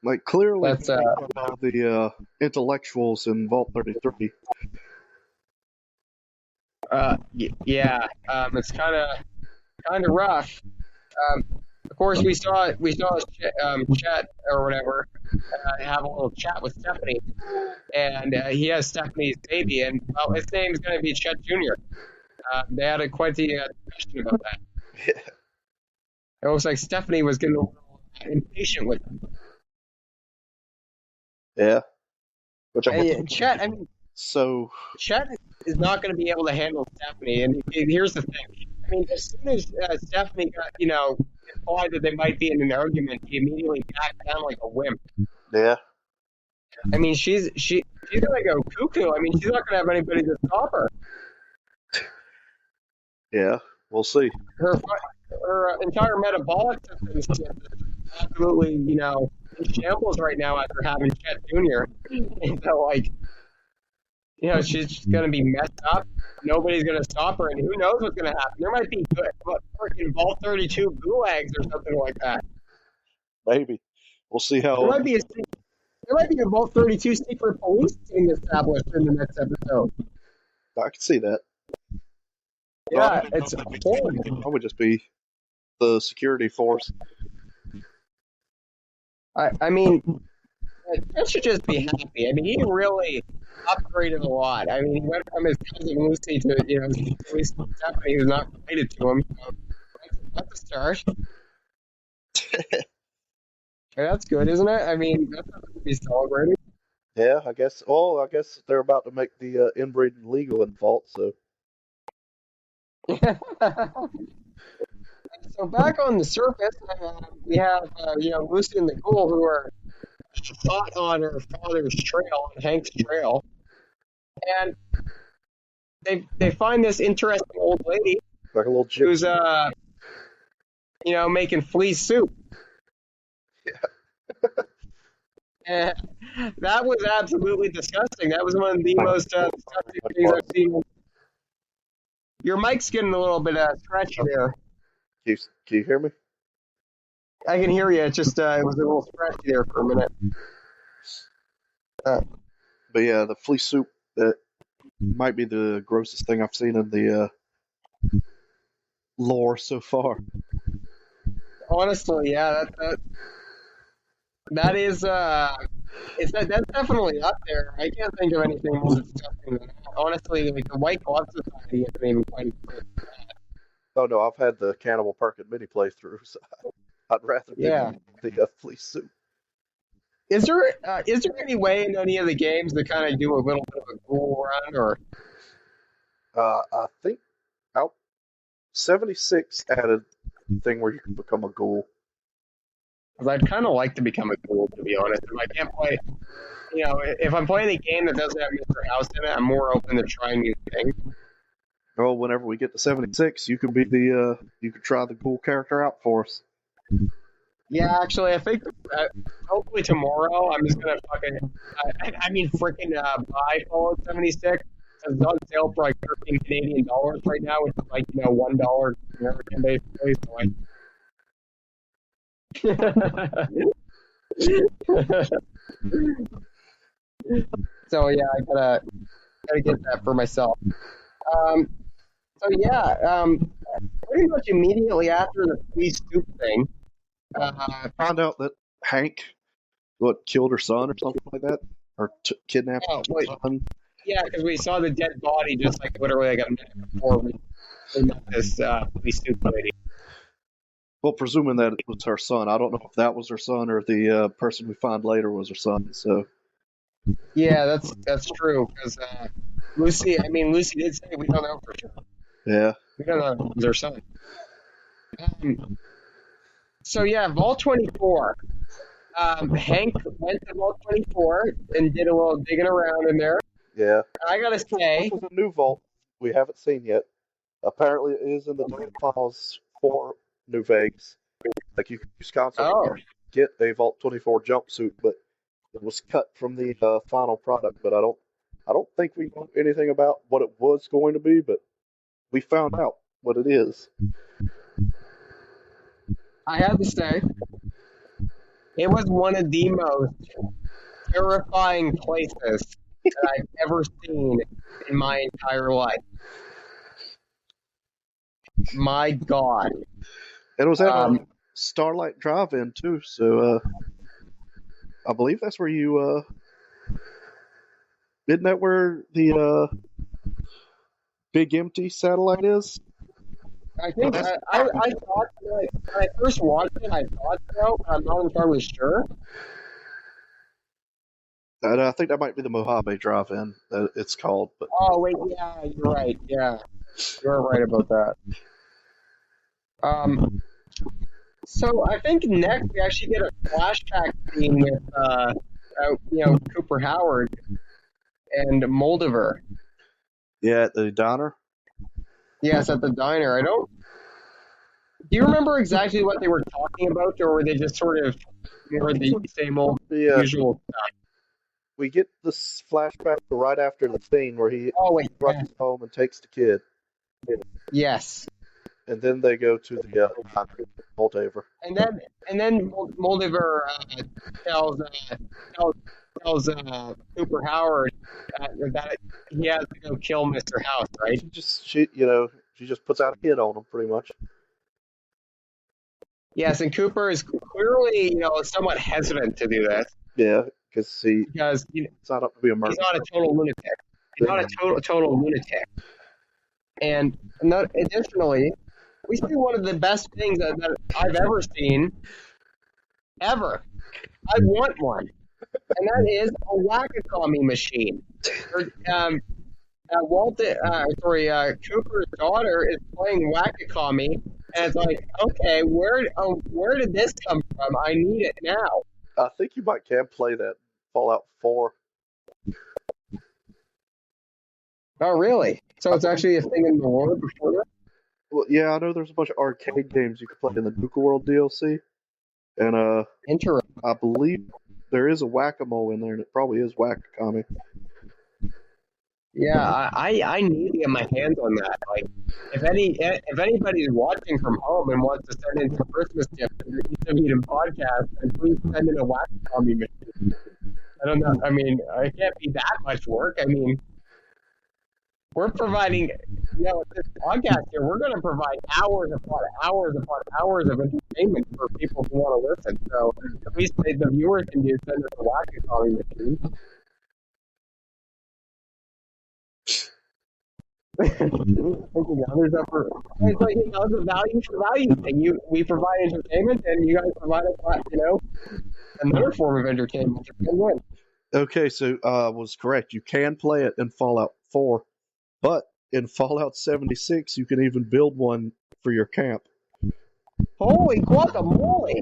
Like clearly, that's the intellectuals in Vault 33. Yeah, it's kind of rough. Of course, we saw Chet or whatever have a little chat with Stephanie, and he has Stephanie's baby, and well, his name is going to be Chet Jr. They had quite the discussion about that. Yeah. It looks like Stephanie was getting a little impatient with him. Yeah. Chet, I mean, so Chet is not going to be able to handle Stephanie, and here's the thing. I mean, as soon as Stephanie got, implied that they might be in an argument, he immediately backed down like a wimp. Yeah. I mean, she's gonna go cuckoo. I mean, she's not gonna have anybody to stop her. Yeah, we'll see. Her entire metabolic system is absolutely, in shambles right now after having Chet Jr. And so, she's just gonna be messed up. Nobody's gonna stop her, and who knows what's gonna happen? There might be freaking Vault 32 gulags or something like that. Maybe. We'll see how. There might be a Vault 32 secret police team established in the next episode. I can see that. Yeah, it's horrible. That would just be the security force. I mean, Ted should just be happy. I mean, he really upgraded a lot. I mean, he went from his cousin Lucy to, his Stephanie, who's not related to him. So that's a start. And that's good, isn't it? I mean, that's something to be celebrated. Yeah, I guess. Oh, I guess they're about to make the inbreeding legal in Vault. So So back on the surface, we have, Lucy and the Ghoul who are hot on her father's trail, on Hank's trail, and they find this interesting old lady like a little who's gypsy. making flea soup. And that was absolutely disgusting. That was one of the most disgusting things I've seen. Your mic's getting a little bit scratchy there. Can you hear me? I can hear you. It just it was a little scratchy there for a minute. But yeah, the flea soup that might be the grossest thing I've seen in the lore so far. Honestly, yeah, that is that's definitely up there. I can't think of anything more disgusting than that. Honestly, like the White Glove Society isn't even quite as good. Oh no, I've had the Cannibal Perkin mini playthrough, so I'd rather do Yeah. the flea soup. Is there any way in any of the games to kind of do a little bit of a ghoul run, or I think out 76 added thing where you can become a ghoul. because I'd kind of like to become a ghoul, to be honest. If I can't play, if I'm playing a game that doesn't have Mr. House in it, I'm more open to trying new things. Well, whenever we get to 76, you can be you could try the ghoul character out for us. Yeah, actually, I think hopefully tomorrow I'm just gonna freaking buy Fallout 76. It's on sale for like 13 Canadian dollars right now, which is like $1 American basically. So yeah, I gotta get that for myself. Um, so yeah, pretty much immediately after the flea soup thing, Found out that Hank, killed her son or something like that, or kidnapped oh her wait, son. yeah, because we saw the dead body just like literally like a minute before we met this flea soup lady. Well, presuming that it was her son, I don't know if that was her son or the person we find later was her son. So Yeah, that's true because Lucy did say we don't know for sure. yeah, We don't know if it was her son. Um, so yeah, Vault 24. Hank went to Vault 24 and did a little digging around in there. yeah. I gotta say, This is a new vault we haven't seen yet. Apparently, it is in the data files for New Vegas. Like you can use console oh, get a Vault 24 jumpsuit, but it was cut from the final product. But I don't think we know anything about what it was going to be. But we found out what it is. I have to say, it was one of the most terrifying places that I've ever seen in my entire life. My God. It was at Um, Starlight Drive-In too. So I believe that's where you isn't that where the big empty satellite is? I think I thought when I first watched it, I thought so, but I'm not entirely sure. And I think that might be the Mojave Drive-In that it's called. But Oh wait, yeah, you're right. Yeah, you're right about that. Um, so I think next we actually get a flashback scene with Cooper Howard and Moldiver. yeah, at the diner. Yes, at the diner. I don't. Do you remember exactly what they were talking about, or were they just sort of more the same old The usual stuff? we get this flashback right after the scene where he Oh wait, yeah. rushes home and takes the kid, Yes. and then they go to the Moldaver. And then Moldiver tells tells Cooper Howard that he has to go kill Mr. House, right? She just puts out a hit on him pretty much. Yes, and Cooper is clearly, somewhat hesitant to do this Yeah, because because it's not up to be a he's murderer. not a total lunatic. He's not a total lunatic. And additionally, we see one of the best things that I've ever seen, ever. I want one, and that is a Wakakami machine. Cooper's daughter is playing Wakakami, and it's like, okay, where did this come from? I need it now. I think you can play that Fallout 4. Oh, really? So it's actually a thing in the world before that? Well, yeah, I know there's a bunch of arcade games you can play in the Nuka World DLC, and Interesting. I believe there is a Whack-A-Mole in there, and it probably is Wakakami. Yeah, I need to get my hands on that. Like, if anybody's watching from home and wants to send in some Christmas gifts to the Innovator podcast, then please send in a Wakakami machine. I don't know. I mean, it can't be that much work. I mean, we're providing, with this podcast here, we're going to provide hours upon hours upon hours of entertainment for people who want to listen. So at least the viewers can do send us a Wakakami machine. Others up for, it's like, it's a value for value thing. We provide entertainment, and you guys provide us, another form of entertainment. It's a win. Okay, so was correct. You can play it in Fallout 4, but in Fallout 76, you can even build one for your camp. Holy guacamole!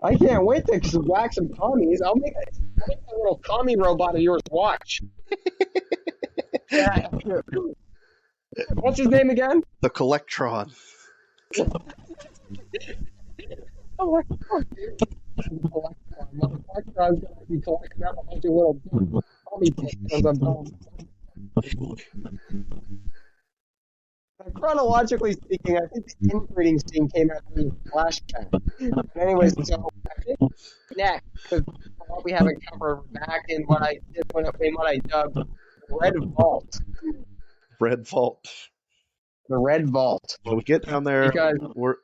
I can't wait to whack some commies. I'll make a little commie robot of yours. Watch. Yeah. What's his name again? The Collectron. Oh, the Collectron's going to be collecting up a bunch of little commie pieces. Chronologically speaking, I think the inbreeding scene came out through the flashback. But anyways, so I think next, because what we haven't covered back in what I did in what I dubbed Red Vault. Red Vault. The Red Vault. When we get down there, because we're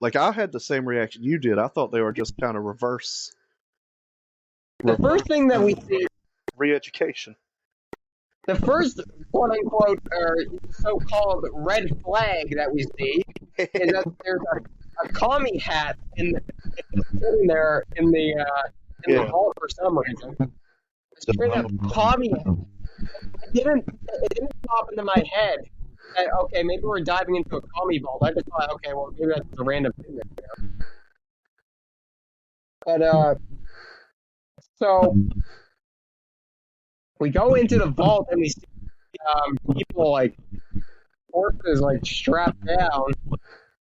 like, I had the same reaction you did. I thought they were just kind of reverse. The first thing that we see, re-education. The first quote unquote or so-called red flag that we see is that there's a commie hat sitting there in the vault for some reason. Straight up commie hat. It didn't pop into my head that, okay, maybe we're diving into a commie vault. I just thought, okay, well, maybe that's a random thing there. But so we go into the vault and we see people like corpses like strapped down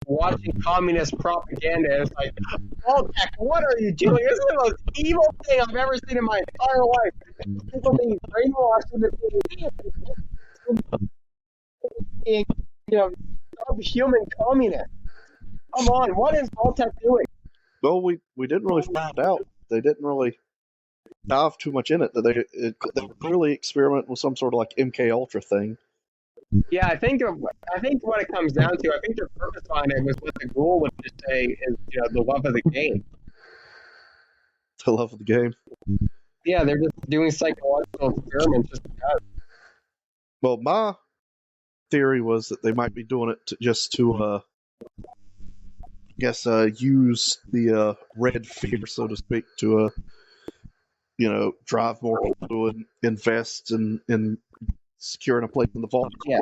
watching communist propaganda. It's like, Voltec, what are you doing? This is the most evil thing I've ever seen in my entire life. People being brainwashed into being subhuman communists. Come on, what is Voltec doing? Well, we didn't really find out. They didn't really dive too much in it. They were clearly experimenting with some sort of like MK Ultra thing. Yeah, I think what it comes down to, I think their purpose on it was what the goal would just say is, the love of the game. The love of the game. Yeah, they're just doing psychological experiments just because. Well, my theory was that they might be doing it to use the red fear, so to speak, to drive more people to invest in securing a place in the vault. Yeah.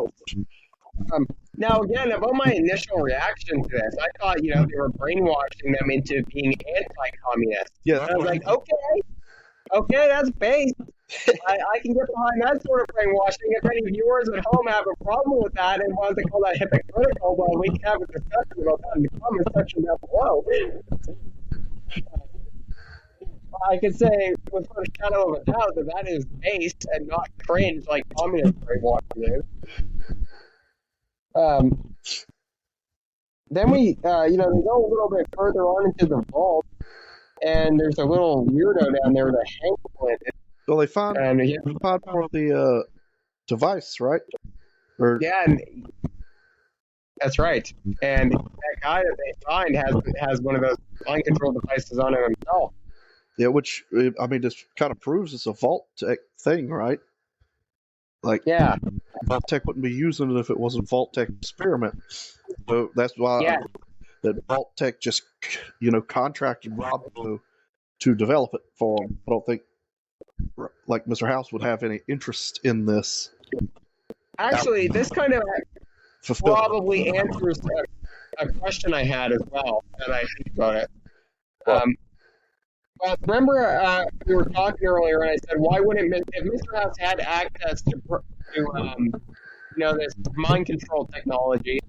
Now, again, about my initial reaction to this, I thought, they were brainwashing them into being anti-communist. Yeah. And I was like, okay, that's base. I can get behind that sort of brainwashing. If any viewers at home have a problem with that and want to call that hypocritical, well, we can have a discussion about that in the comment section down below. I could say without a shadow of a doubt that is base and not cringe like communist brainwashing is. Then we, they go a little bit further on into the vault, and there's a little weirdo down there with a Hank Flint. Well, they found more of the device, right? Yeah, and That's right. And that guy that they find has one of those mind control devices on him himself. Yeah, which I mean, this kind of proves it's a Vault Tech thing, right? Like Yeah, Vault Tech wouldn't be using it if it wasn't Vault Tech experiment. So that's why yeah. that Vault Tech just contracted Robco to develop it for them. I don't think like Mr. House would have any interest in this. Actually, this kind of Fulfill. probably answers a question I had as well that I think about it. Well, Um, well, remember we were talking earlier, and I said, why wouldn't if Mr. House had access to this mind control technology,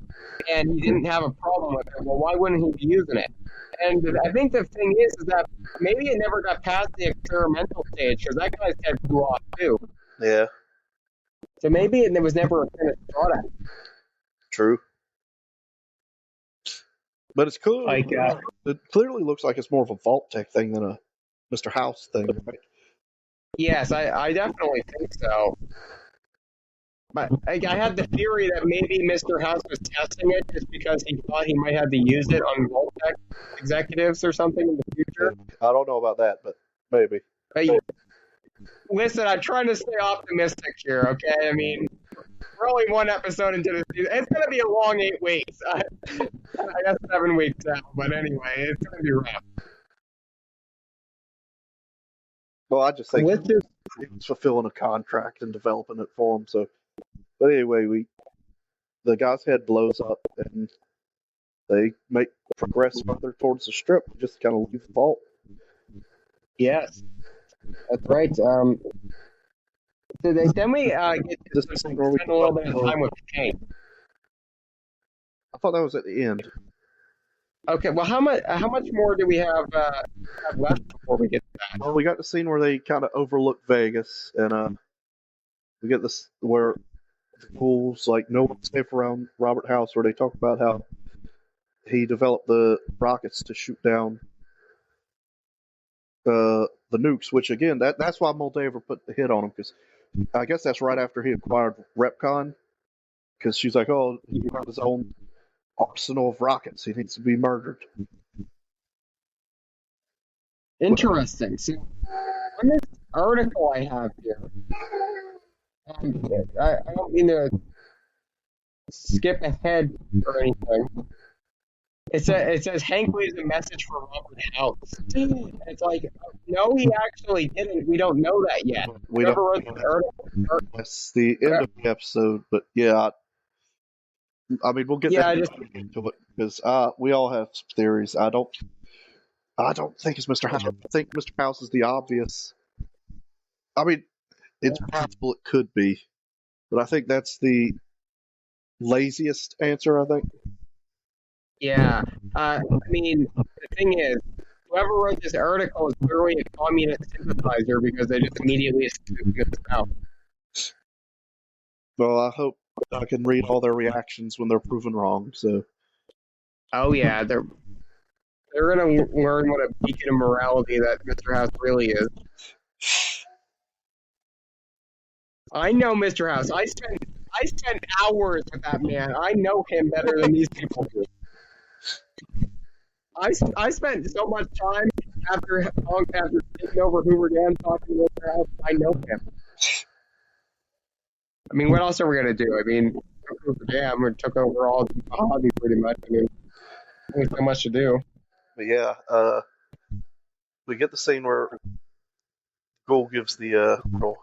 and he didn't have a problem with it? Well, why wouldn't he be using it? And I think the thing is that maybe it never got past the experimental stage because that guy's head blew off too. yeah, So maybe it was never a finished product. true. But it's cool. Like, It clearly looks like it's more of a Vault Tech thing than a Mr. House thing, right? yes, I definitely think so. But I had the theory that maybe Mr. House was testing it just because he thought he might have to use it on Voltec executives or something in the future. I don't know about that, but maybe. Listen, I'm trying to stay optimistic here, okay? I mean, we're only one episode into the season. It's going to be a long 8 weeks. I guess 7 weeks now, but anyway, it's going to be rough. Well, I just think Let's just he was fulfilling a contract and developing it for him. So, but anyway, the guy's head blows up and they make progress further towards the strip, just kind of leave the vault. yes, that's right. So then we get to spend a little bit of time with Kane. I thought that was at the end. Okay, well, how much more do we have left before we get to that? Well, we got the scene where they kind of overlook Vegas, and we get this where the ghouls like no one's safe around Robert House, where they talk about how he developed the rockets to shoot down the nukes. Which again, that's why Moldaver put the hit on him, because I guess that's right after he acquired Repcon, because she's like, oh, he got his own arsenal of rockets. He needs to be murdered. Interesting. So, on this article I have here, I don't mean to skip ahead or anything. It says Hank leaves a message for Robert House. It's like, no, he actually didn't. We don't know that yet. We Whoever don't. wrote the article. That's the end of the episode, but yeah, I mean, we'll get into it because we all have some theories. I don't think it's Mr. House. I think Mr. House is the obvious. I mean, it's possible it could be, but I think that's the laziest answer. I think. Yeah. I mean, the thing is, whoever wrote this article is clearly a communist sympathizer because they just immediately assumed this out. Well, I hope I can read all their reactions when they're proven wrong. So. Oh yeah, they're gonna learn what a beacon of morality that Mr. House really is. I know Mr. House. I spent hours with that man. I know him better than these people do. I spent so much time after taking over Hoover Dam talking to Mr. House. I know him. I mean, what else are we gonna do? I mean, Hoover Dam took over all the hobby pretty much. I mean, there's so much to do. But yeah, we get the scene where Ghoul gives the little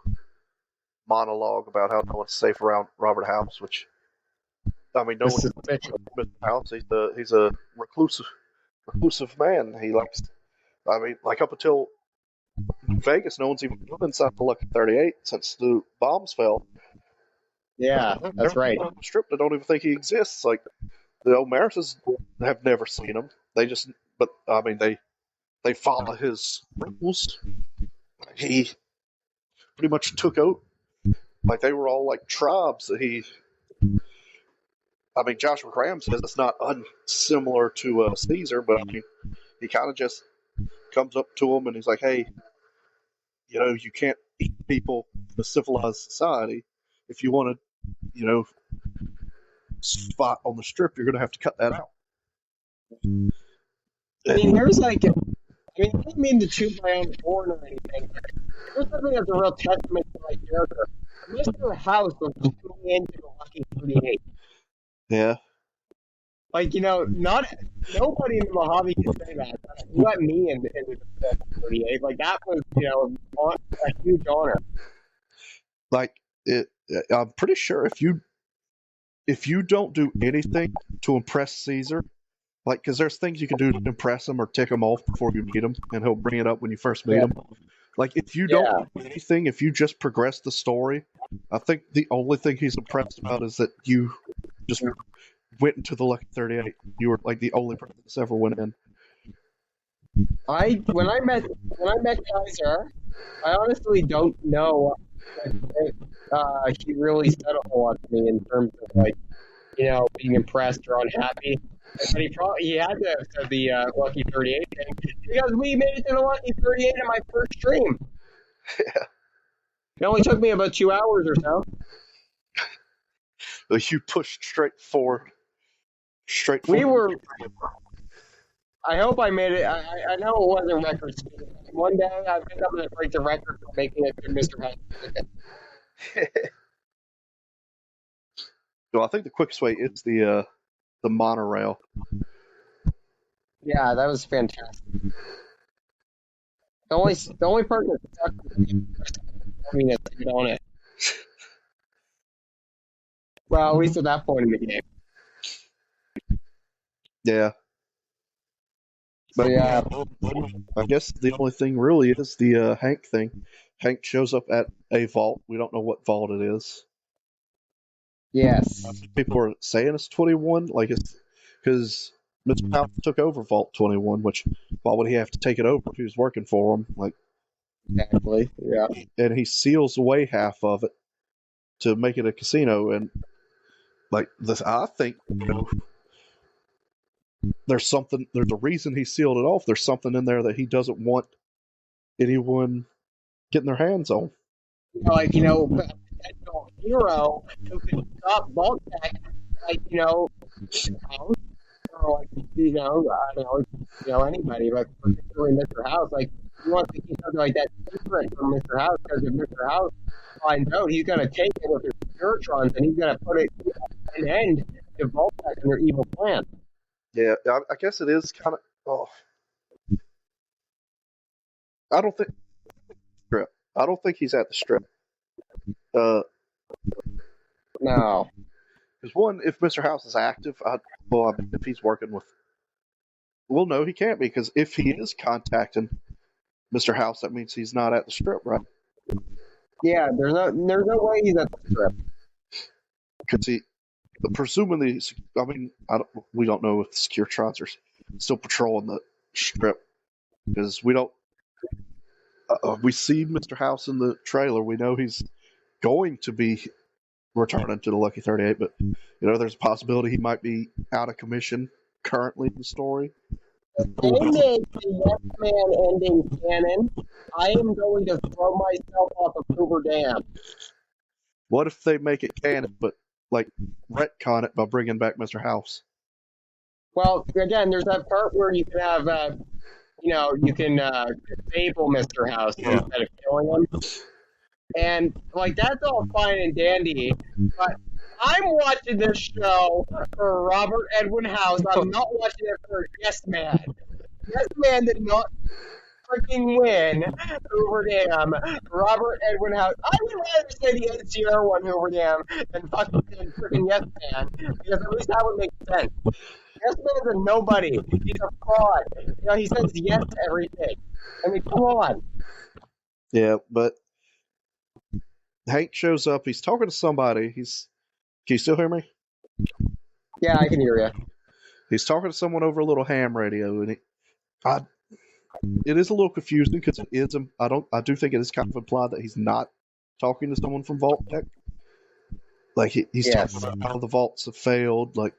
monologue about how no one's safe around Robert House, which I mean, no one's safe around Mr. House. He's a reclusive man. He likes. I mean, like up until Vegas, no one's even been inside the Lucky 38 since the bombs fell. Yeah, that's right. On the strip, they don't even think he exists. Like the Omaris's have never seen him. They just, but I mean, they follow his rules. He pretty much took out, like they were all like tribes that he. I mean, Joshua Graham says it's not unsimilar to Caesar, but I mean, he kind of just comes up to him and he's like, "Hey, you can't eat people in a civilized society. If you want to, spot on the strip, you're going to have to cut that out. I mean, here's like, I mean, I don't mean to toot my own horn or anything. Here's something that's a real testament to my character. Mr. House was coming into the Lucky 38. Yeah. Like, not nobody in the Mojave can say that. You let me into the 38. Like, that was, a huge honor. Like, I'm pretty sure if you don't do anything to impress Caesar, like, because there's things you can do to impress him or tick him off before you meet him, and he'll bring it up when you first meet him. Like, if you don't do anything, if you just progress the story, I think the only thing he's impressed about is that you just went into the Lucky 38. You were like the only person that's ever went in. When I met Kaiser, I honestly don't know if he really said a whole lot to me in terms of like, being impressed or unhappy. But he had to have said the Lucky 38 thing because we made it to the Lucky 38 in my first stream. Yeah. It only took me about 2 hours or so. You pushed straight forward. We were. I hope I made it. I know it wasn't record speed. One day I think I'm going to break the record for making it to Mr. House. So I think the quickest way is the monorail. Yeah, that was fantastic. The only part that sucked was to get on it. Well, at least at that point in the game. Yeah. But yeah, I guess the only thing really is the Hank thing. Hank shows up at a vault. We don't know what vault it is. yes. People are saying it's 21, like it's because Mr. House took over Vault 21. Which why would he have to take it over if he was working for him? Like, Exactly. Yeah. and he seals away half of it to make it a casino. And like this, I think there's a reason he sealed it off. There's something in there that he doesn't want anyone getting their hands on. Like, a potential hero who could stop Vault Tech, like, House, or like, I don't know, anybody, but particularly Mr. House, like, he wants to keep something like that secret from Mr. House, because if Mr. House finds out, he's going to take it with his Spiritrons, and he's going to put it an end to Vault Tech and their evil plan. Yeah, I guess it is kind of. Oh, I don't think strip. I don't think he's at the strip. No. Because one, if Mr. House is active, if he's working with, well, no, he can't be because if he is contacting Mr. House, that means he's not at the strip, right? Yeah, there's no way he's at the strip. Because presumably, I mean, we don't know if the Securitrons are still patrolling the strip because we don't. We see Mr. House in the trailer. We know he's going to be returning to the Lucky 38, but there's a possibility he might be out of commission currently in the story. They made the Yes Man ending canon. I am going to throw myself off of Hoover Dam. What if they make it canon, but like retcon it by bringing back Mr. House? Well, again, there's that part where you can have, you can disable Mr. House instead of killing him. And, like, that's all fine and dandy, but I'm watching this show for Robert Edwin House. I'm not watching it for Yes Man. Yes Man did not freaking win Hoover Dam. Robert Edwin House. I would rather say the NCR won Hoover Dam than freaking Yes Man, because at least that would make sense. Yes Man is a nobody. He's a fraud. He says yes to everything. I mean, come on. Yeah, but Hank shows up. He's talking to somebody. Can you still hear me? Yeah, I can hear you. He's talking to someone over a little ham radio, and it is a little confusing because it is. I do think it is kind of implied that he's not talking to someone from Vault Tech. Like he's talking about how the vaults have failed, like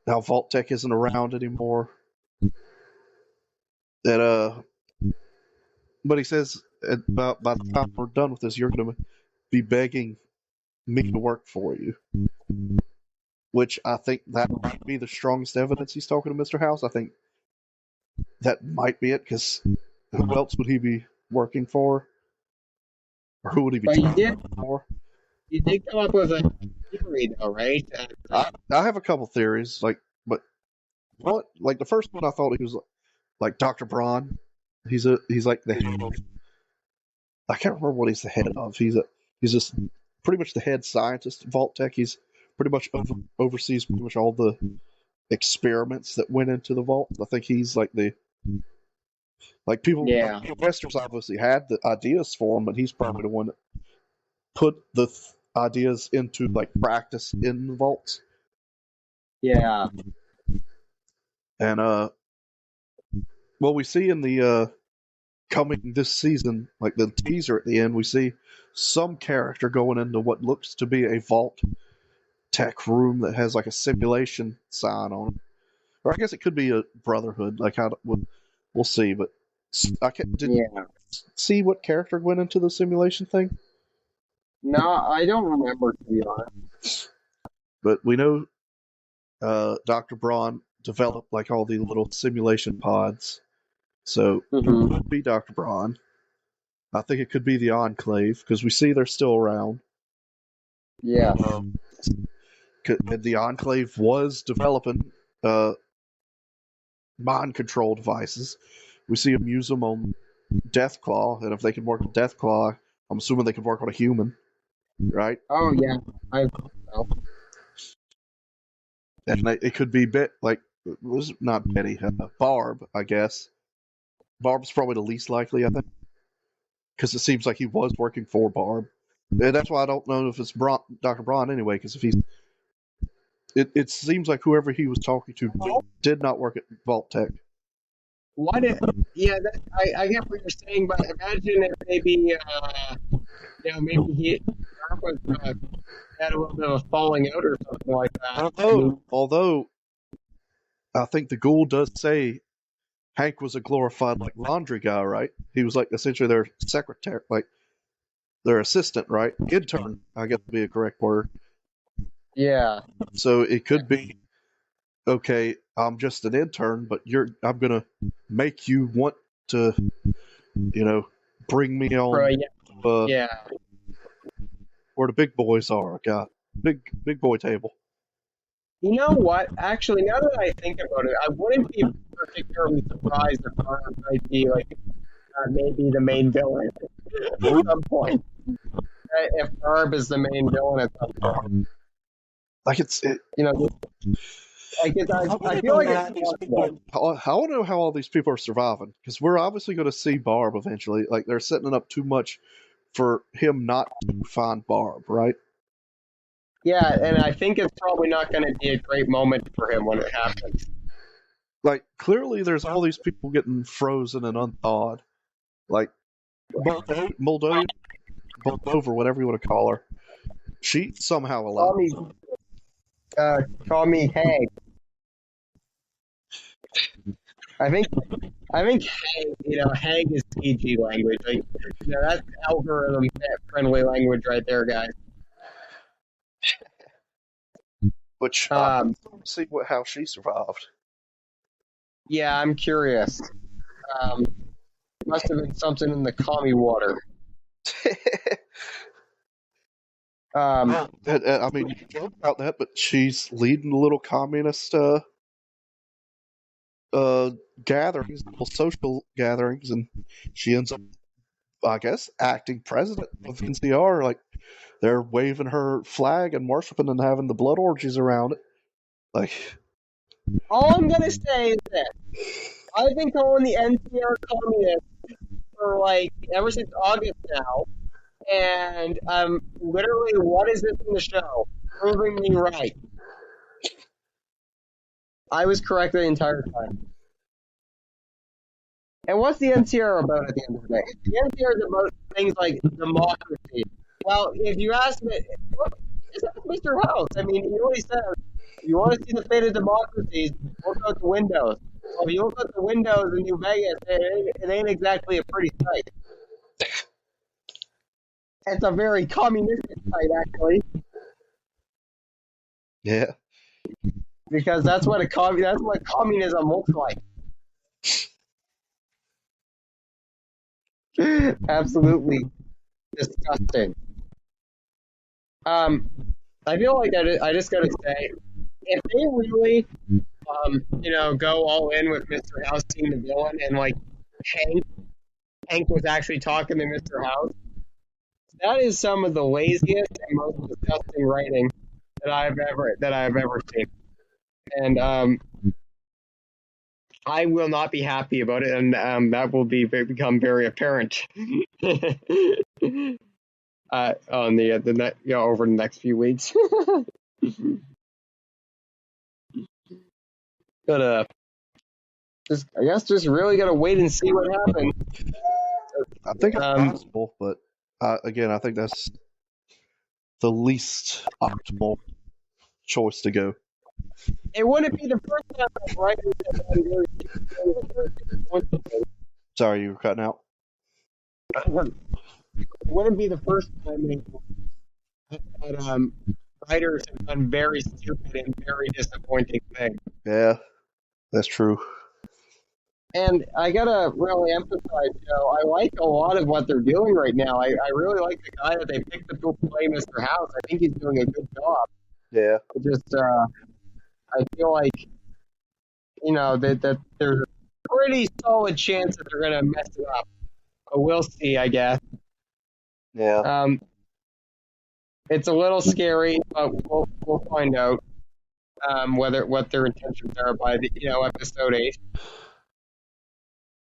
how Vault Tech isn't around anymore. That but he says by the time we're done with this, you're going to be begging me to work for you. which I think that might be the strongest evidence he's talking to Mr. House. I think that might be it, because who else would he be working for? Or who would he be But talking for? you did come up with a theory, though, right? I have a couple theories, but what, like the first one, I thought he was like Dr. Braun. He's like the head of, I can't remember what he's the head of. He's just pretty much the head scientist at Vault Tech. He's pretty much oversees pretty much all the experiments that went into the vault. I think he's like the, like people, Yeah. investors obviously had the ideas for him, but he's probably the one that put the ideas into like practice in the vaults. Yeah. And well, we see in the coming this season, like the teaser at the end, we see some character going into what looks to be a Vault Tech room that has like a simulation sign on it. Or I guess it could be a Brotherhood. Like how we'll see. But I can't, did you Yeah. see what character went into the simulation thing? No, I don't remember, to be honest. But we know Dr. Braun developed like all the little simulation pods. So it Mm-hmm. could be Dr. Braun. I think it could be the Enclave, because we see they're still around. Yeah. The Enclave was developing mind control devices. We see them use them on Deathclaw, and if they can work on Deathclaw, I'm assuming they can work on a human, right? Oh, yeah. I know. And it could be like, it was not Betty, Barb, I guess. Barb's probably the least likely, I think, because it seems like he was working for Barb. And that's why I don't know if it's Dr. Braun anyway, because if he's, it seems like whoever he was talking to did not work at Vault Tech. What if, yeah, I get what you're saying, but imagine if maybe, maybe he was, had a little bit of a falling out or something like that. Although I think the Ghoul does say Hank was a glorified like laundry guy, right? He was like essentially their secretary, like their assistant, right? Intern, I guess would be a correct word. Yeah. So it could be, okay, I'm just an intern, but I'm gonna make you want to, bring me on Right, yeah. where the big boys are. God, big boy table. You know what? Actually, now that I think about it, I wouldn't be particularly surprised if Barb might be like maybe the main villain at some point. If Barb is the main villain at some point, Like you know, I feel like it's possible. I want to know how all these people are surviving, because we're obviously going to see Barb eventually. Like they're setting it up too much for him not to find Barb, right? Yeah, and I think it's probably not going to be a great moment for him when it happens. Like clearly, there's all these people getting frozen and unthawed. Like Moldova, whatever you want to call her, she somehow alive. Call me Hag. I think Hag, Hag is PG language. Like, that's algorithm friendly language right there, guys. Which see how she survived. Yeah, I'm curious. Must have been something in the commie water. I mean, you can joke about that, but she's leading the little communist gatherings, little social gatherings, and she ends up, I guess, acting president of NCR. Like they're waving her flag and worshiping and having the blood orgies around it. Like, all I'm gonna say is this: I've been calling the NCR communist for like ever since August now, and literally, what is this in the show? Proving me right. I was correct the entire time. And what's the NCR about at the end of the day? The NCR is about things like democracy. Well, if you ask me, it's Mr. House. I mean, he always says, you want to see the fate of democracies, look out the windows. Well, if you look out the windows in New Vegas, it ain't exactly a pretty sight. It's a very communistic site, actually. yeah, because that's what communism looks like. Absolutely disgusting. I feel like I just gotta say, if they really, go all in with Mr. House being the villain, and like Hank was actually talking to Mr. House, that is some of the laziest and most disgusting writing that I've ever seen, and I will not be happy about it, and that will become very apparent on over the next few weeks. Gotta I guess just really gotta wait and see what happens. I think it's Um, possible, but again, I think that's the least optimal choice to go. it wouldn't be the first time that writers have done very disappointing. Sorry, you were cutting out. It wouldn't be the first time that writers have done very stupid and very disappointing things. Yeah, that's true. And I gotta really emphasize, I like a lot of what they're doing right now. I really like the guy that they picked up to play Mr. House. I think he's doing a good job. Yeah, Just I feel like that there's a pretty solid chance that they're gonna mess it up. But we'll see, I guess. yeah. It's a little scary, but we'll find out what their intentions are by the episode 8.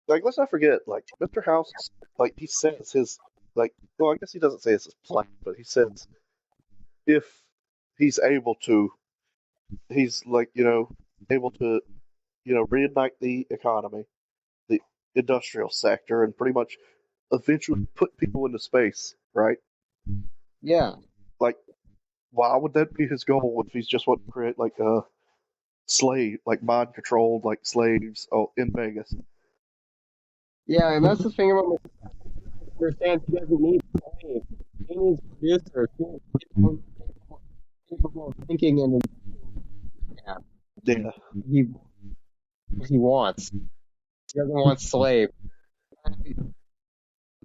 Like, let's not forget, like Mr. House, like he says his, like, well, I guess he doesn't say it's his plan, but he says if he's able to, he's like, able to, reignite the economy, the industrial sector, and pretty much eventually put people into space, right? Yeah, Like, why would that be his goal if he's just want to create like a slave, like mind controlled, like slaves, in Vegas? yeah, and that's the thing about Mr. Understands he doesn't need slaves. He needs producers. He needs people capable of thinking and yeah, Yeah, he he wants. He doesn't want slaves.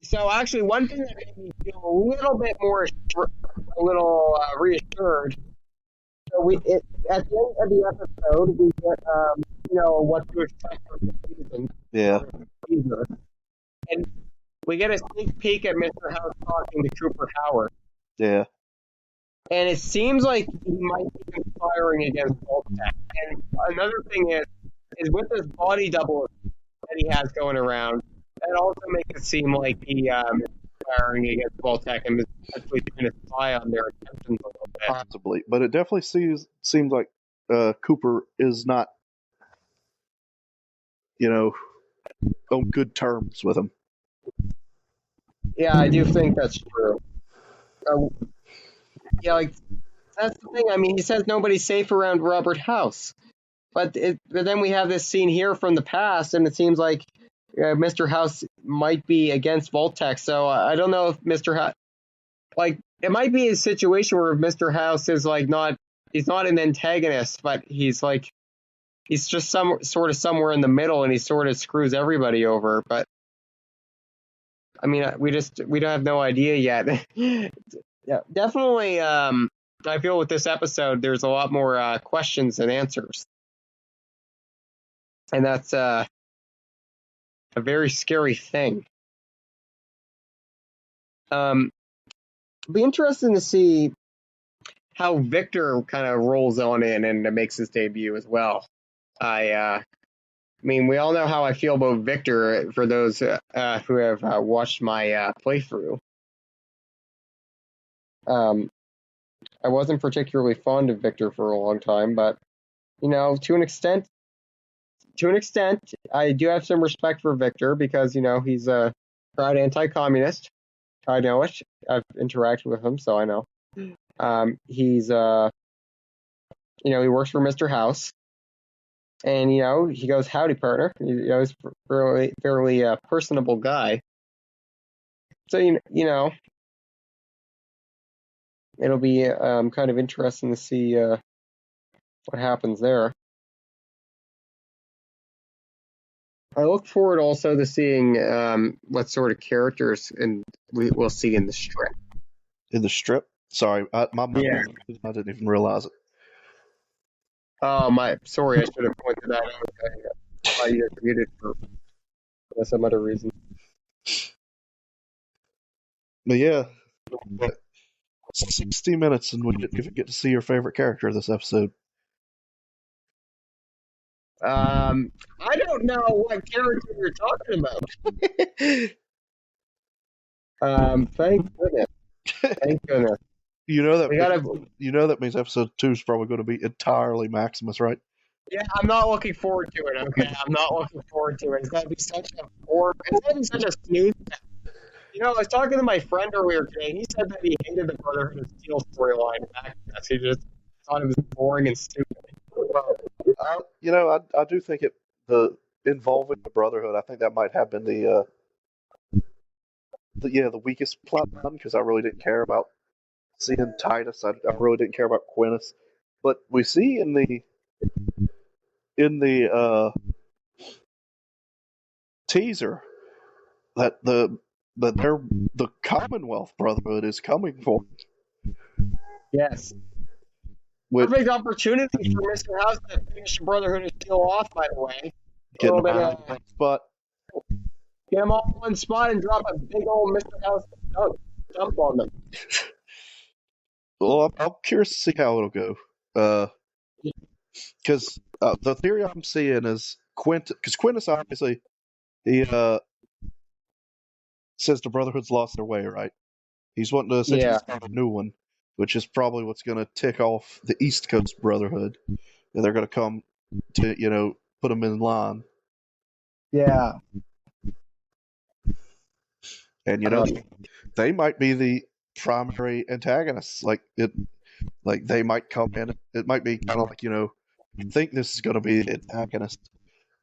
So actually, one thing that made me feel a little reassured. So at the end of the episode, we get what to expect from the season. yeah, And we get a sneak peek at Mr. House talking to Cooper Howard. yeah, And it seems like he might be conspiring against Voltec. And another thing is with this body double that he has going around, that also makes it seem like he is conspiring against Voltec and is actually trying to spy on their intentions a little bit. possibly. But it definitely seems like Cooper is not, on good terms with him. Yeah, I do think that's true. Uh, yeah, like that's the thing. I mean, he says nobody's safe around Robert House, but then we have this scene here from the past, and it seems like Mr. House might be against Voltec. So I don't know if Mr. House, like, it might be a situation where Mr. House is like he's not an antagonist, but he's just somewhere in the middle, and he sort of screws everybody over. But I mean, we don't have no idea yet. Yeah, definitely. I feel with this episode, there's a lot more questions than answers, and that's a very scary thing. It'll be interesting to see how Victor kind of rolls on in and makes his debut as well. I mean, we all know how I feel about Victor for those who have watched my playthrough. I wasn't particularly fond of Victor for a long time, but to an extent, I do have some respect for Victor because he's a proud anti-communist. I know it. I've interacted with him, so I know. He's he works for Mr. House, and he goes, "Howdy, partner." He's a fairly personable guy. So it'll be kind of interesting to see what happens there. I look forward also to seeing what sort of characters we'll see in the strip. In the strip? Sorry, my Yeah. I didn't even realize it. Oh my, sorry, I should have pointed that out. I thought you had muted for some other reason. But yeah, 60 minutes and we get to see your favorite character this episode. I don't know what character you're talking about. Thank goodness. Thank goodness. You know that We gotta. that means episode 2 is probably going to be entirely Maximus, right? Yeah, I'm not looking forward to it. Okay, I'm not looking forward to it. It's gonna be such a bore. It's gonna be such a snooze. You know, I was talking to my friend earlier today. And he said that he hated the Brotherhood of Steel storyline back. He just thought it was boring and stupid. Well, You know, I do think the involving the Brotherhood. I think that might have been the weakest plot line because I really didn't care about seeing Titus. I really didn't care about Quintus. But we see in the teaser that the Commonwealth Brotherhood is coming for. yes. With Perfect opportunity for Mr. House to finish Brotherhood of Steel off, by the way. getting a spot. Get them all in one spot and drop a big old Mr. House dump on them. Well, I'm curious to see how it'll go. Because the theory I'm seeing is because Quintus obviously he says the Brotherhood's lost their way, right? He's wanting to essentially start a new one, which is probably what's going to tick off the East Coast Brotherhood, and they're going to come to put them in line. Yeah. And they might be the primary antagonists. Like they might come in. It might be kind of like think this is going to be the antagonist,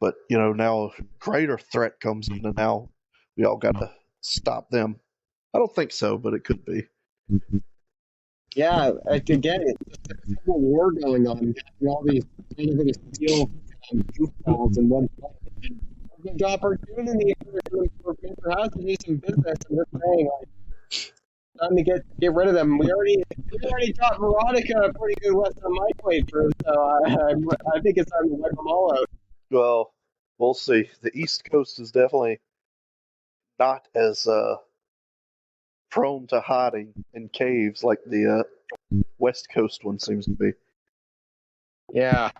but now a greater threat comes in, and now we all got to stop them. I don't think so, but it could be. Yeah, again, it's just a civil war going on. All these steel goofballs in one place. Good opportunity for Mr. House to do some business. And just saying, like, time to get rid of them. We already taught Veronica a pretty good lesson on my playthrough, so I think it's time to wipe them all out. Well, we'll see. The East Coast is definitely not as prone to hiding in caves like the West Coast one seems to be. Yeah.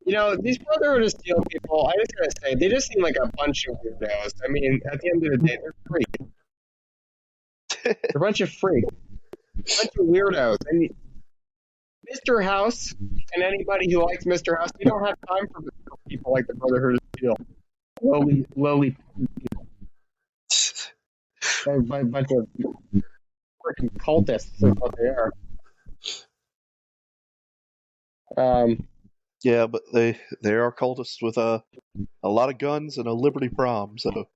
These Brotherhood of Steel people, I just gotta say, they just seem like a bunch of weirdos. I mean, at the end of the day, they're freaks. They're a bunch of freaks. A bunch of weirdos. And Mr. House, and anybody who likes Mr. House, you don't have time for people like the Brotherhood of Steel. Lowly people. They're a bunch of freaking cultists is what they are. Yeah, but they are cultists with a lot of guns and a Liberty Prom. So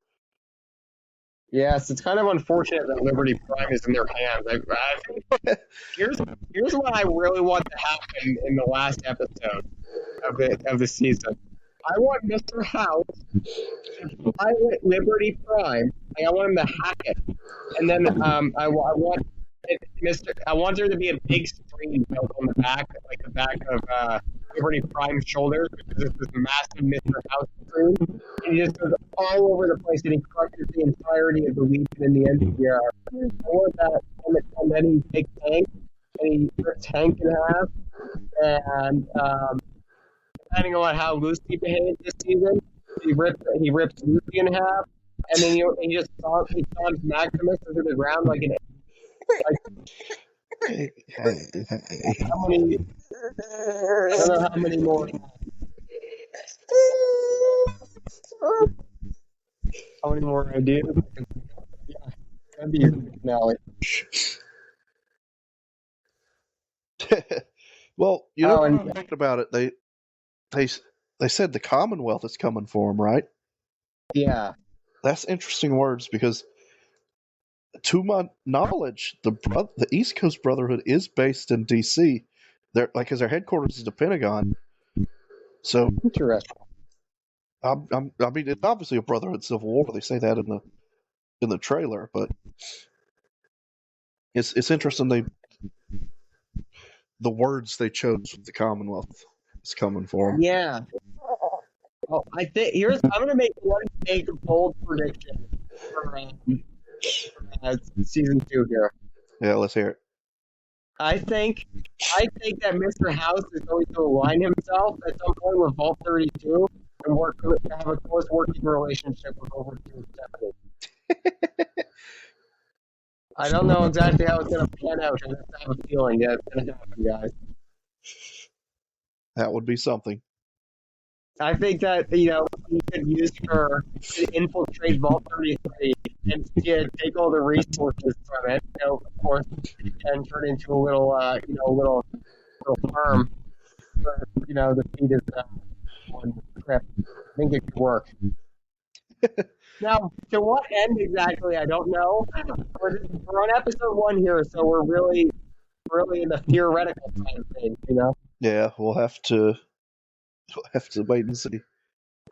yes, it's kind of unfortunate that Liberty Prime is in their hands. I think here's what I really want to happen in the last episode of the season. I want Mr. House to pilot Liberty Prime. Like, I want him to hack it, and then I want I want there to be a big screen built on the back, like the back of Liberty Prime's shoulders, because it's this massive Mr. House screen, and he just goes all over the place, and he crushes the entirety of the Legion in the NCR. I want that, and then he takes Hank, and he rips Hank in half, and depending on how Lucy behaves this season, he rips Lucy in half, and then he just stomps Maximus into the ground like an. How many? I don't know how many more. How many more I do? Yeah, that'd be your finale. well, thinking about it, they said the Commonwealth is coming for them, right? Yeah. That's interesting words because, to my knowledge, the East Coast Brotherhood is based in D.C., because their headquarters is the Pentagon. So Interesting. I mean, it's obviously a brotherhood civil war. They say that in the trailer, but it's interesting. The words they chose with the Commonwealth is coming for them. Yeah. Well, I think I'm gonna make one big bold prediction for season 2 here. Yeah, let's hear it. I think that Mr. House is going to align himself at some point with Vault 32 and have a close working relationship with over 270. I don't know exactly how it's going to pan out. I just have a feeling that it's going to happen, guys. That would be something. I think that, he could use her to infiltrate Vault 33 and take all the resources from it, of course, and turn into a little, little farm for, the feed is one trip. I think it could work. Now, to what end exactly, I don't know. We're on episode 1 here, so we're really in the theoretical side of things, Yeah, we'll have to wait and see.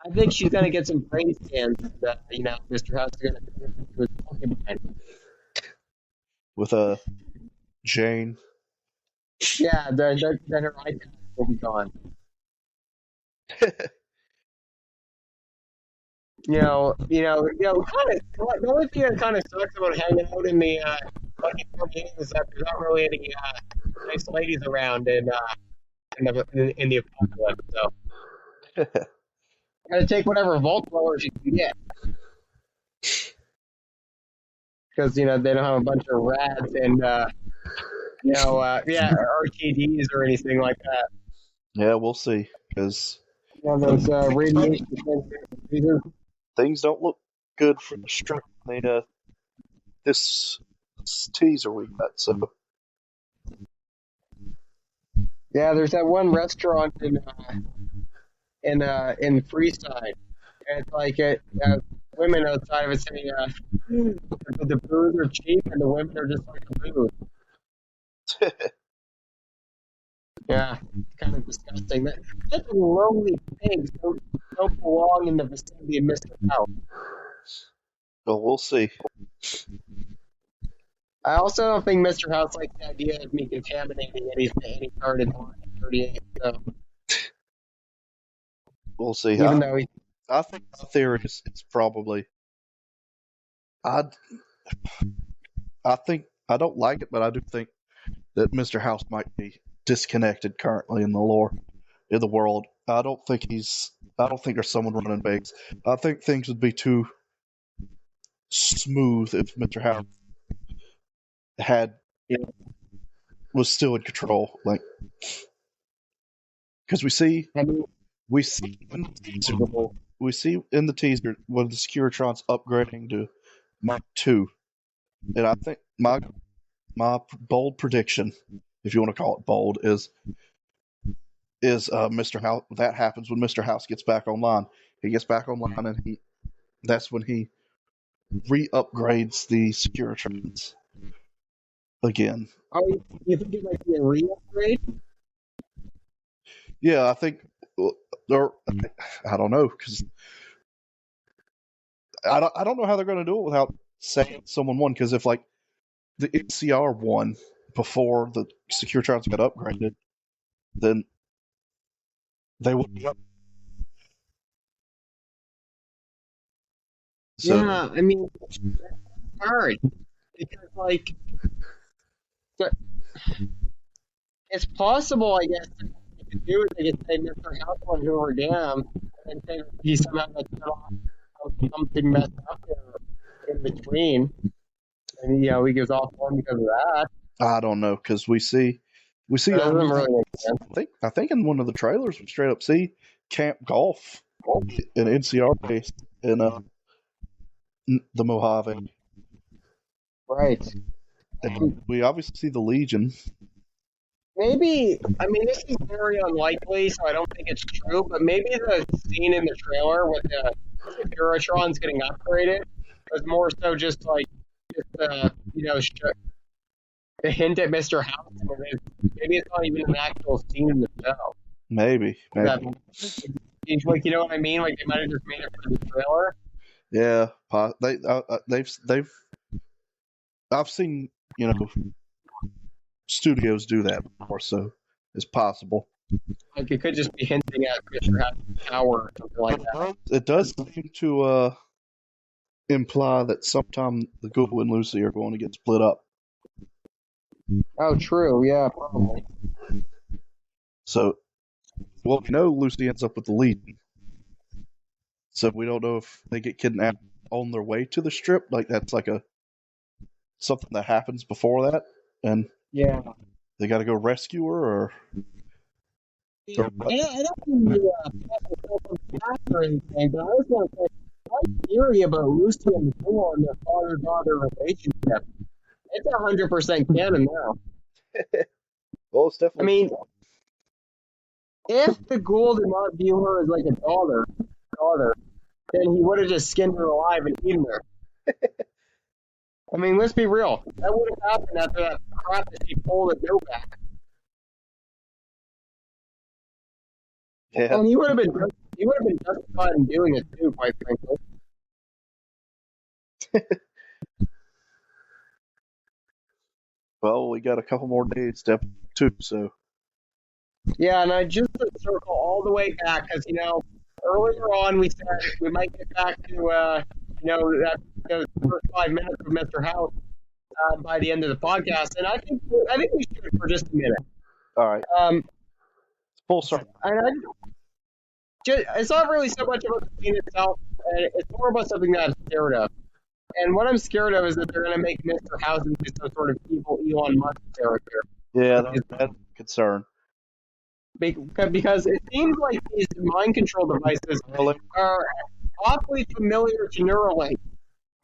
I think she's going to get some brain scans that, Mr. House is going to do his Pokemon. With Jane. Yeah, then her iPad will be gone. Kind of. The only thing that kind of sucks about hanging out in the fucking meetings is that there's not really any nice ladies around in the apocalypse. So gotta take whatever Volt blowers you can get, because they don't have a bunch of rats and RTDs or anything like that. Yeah, we'll see, because Those radiation things don't look good for the strip. This teaser we got. So yeah, there's that one restaurant in Freeside, and it's like women outside of it saying the booze are cheap and the women are just like the booze. Yeah, it's kind of disgusting. That's lonely pigs don't belong in the vicinity of Mr. House. well, we'll see. I also don't think Mr. House likes the idea of me contaminating any part in 38. So We'll see. even though I think the theory is it's probably. I think I don't like it, but I do think that Mr. House might be disconnected currently in the lore, in the world. I don't think there's someone running Vegas. I think things would be too smooth if Mr. House was still in control, because we see in the teaser when the Securitron's upgrading to Mach 2, and I think my bold prediction, if you want to call it bold, is Mr. House. That happens when Mr. House gets back online. He gets back online, and that's when he re-upgrades the Securitrons again. Oh, you think it might be a re-upgrade? Yeah, I think, or I don't know, because I don't know how they're going to do it without saying someone won. Because if like the NCR won before the Securitrons got upgraded, then they would. So, yeah, I mean, it's hard because like it's possible, I guess. They could do it. They could say Mr. House won Hoover Dam, and say he somehow got something messed up there in between, and he goes off one because of that. I don't know, because we see. That doesn't really make sense. I think in one of the trailers we straight up see Camp Golf in NCR base in the Mojave. Right. And we obviously see the Legion. Maybe, I mean, this is very unlikely, so I don't think it's true, but maybe the scene in the trailer with the Securitrons getting upgraded was more so just like, to hint at Mr. House. Maybe it's not even an actual scene in the show. Maybe. That, like, you know what I mean? Like they might have just made it for the trailer. Yeah. They've. I've seen studios do that before, so it's possible. Like it could just be hinting at Mr. House's power or something like that. It does seem to imply that sometime the Ghoul and Lucy are going to get split up. Oh, true. Yeah, probably. So, well, we know Lucy ends up with the Legion. So we don't know if they get kidnapped on their way to the strip. Like that's like something that happens before that, and Yeah. they got to go rescue her, or I don't mean to pass myself on the back or anything, but I was going to say, my theory about Lucy and the Ghoul and their father-daughter relationship, it's 100% canon now. well, it's I definitely. mean, if the Ghoul did not view her as like a daughter, then he would have just skinned her alive and eaten her. I mean, let's be real. That would have happened after that crap that she pulled at Novak. Yeah. And he would have been justified in doing it too, quite frankly. Well, we got a couple more days to episode 2, so Yeah, and I just to circle all the way back because earlier on we said we might get back to that those first 5 minutes of Mr. House by the end of the podcast, and I think we should for just a minute. all right. Full circle. And it's not really so much about the scene itself, and it's more about something that I'm scared of. And what I'm scared of is that they're going to make Mr. House into some sort of evil Elon Musk character. Yeah, that's a concern. Because it seems like these mind control devices are awfully familiar to Neuralink.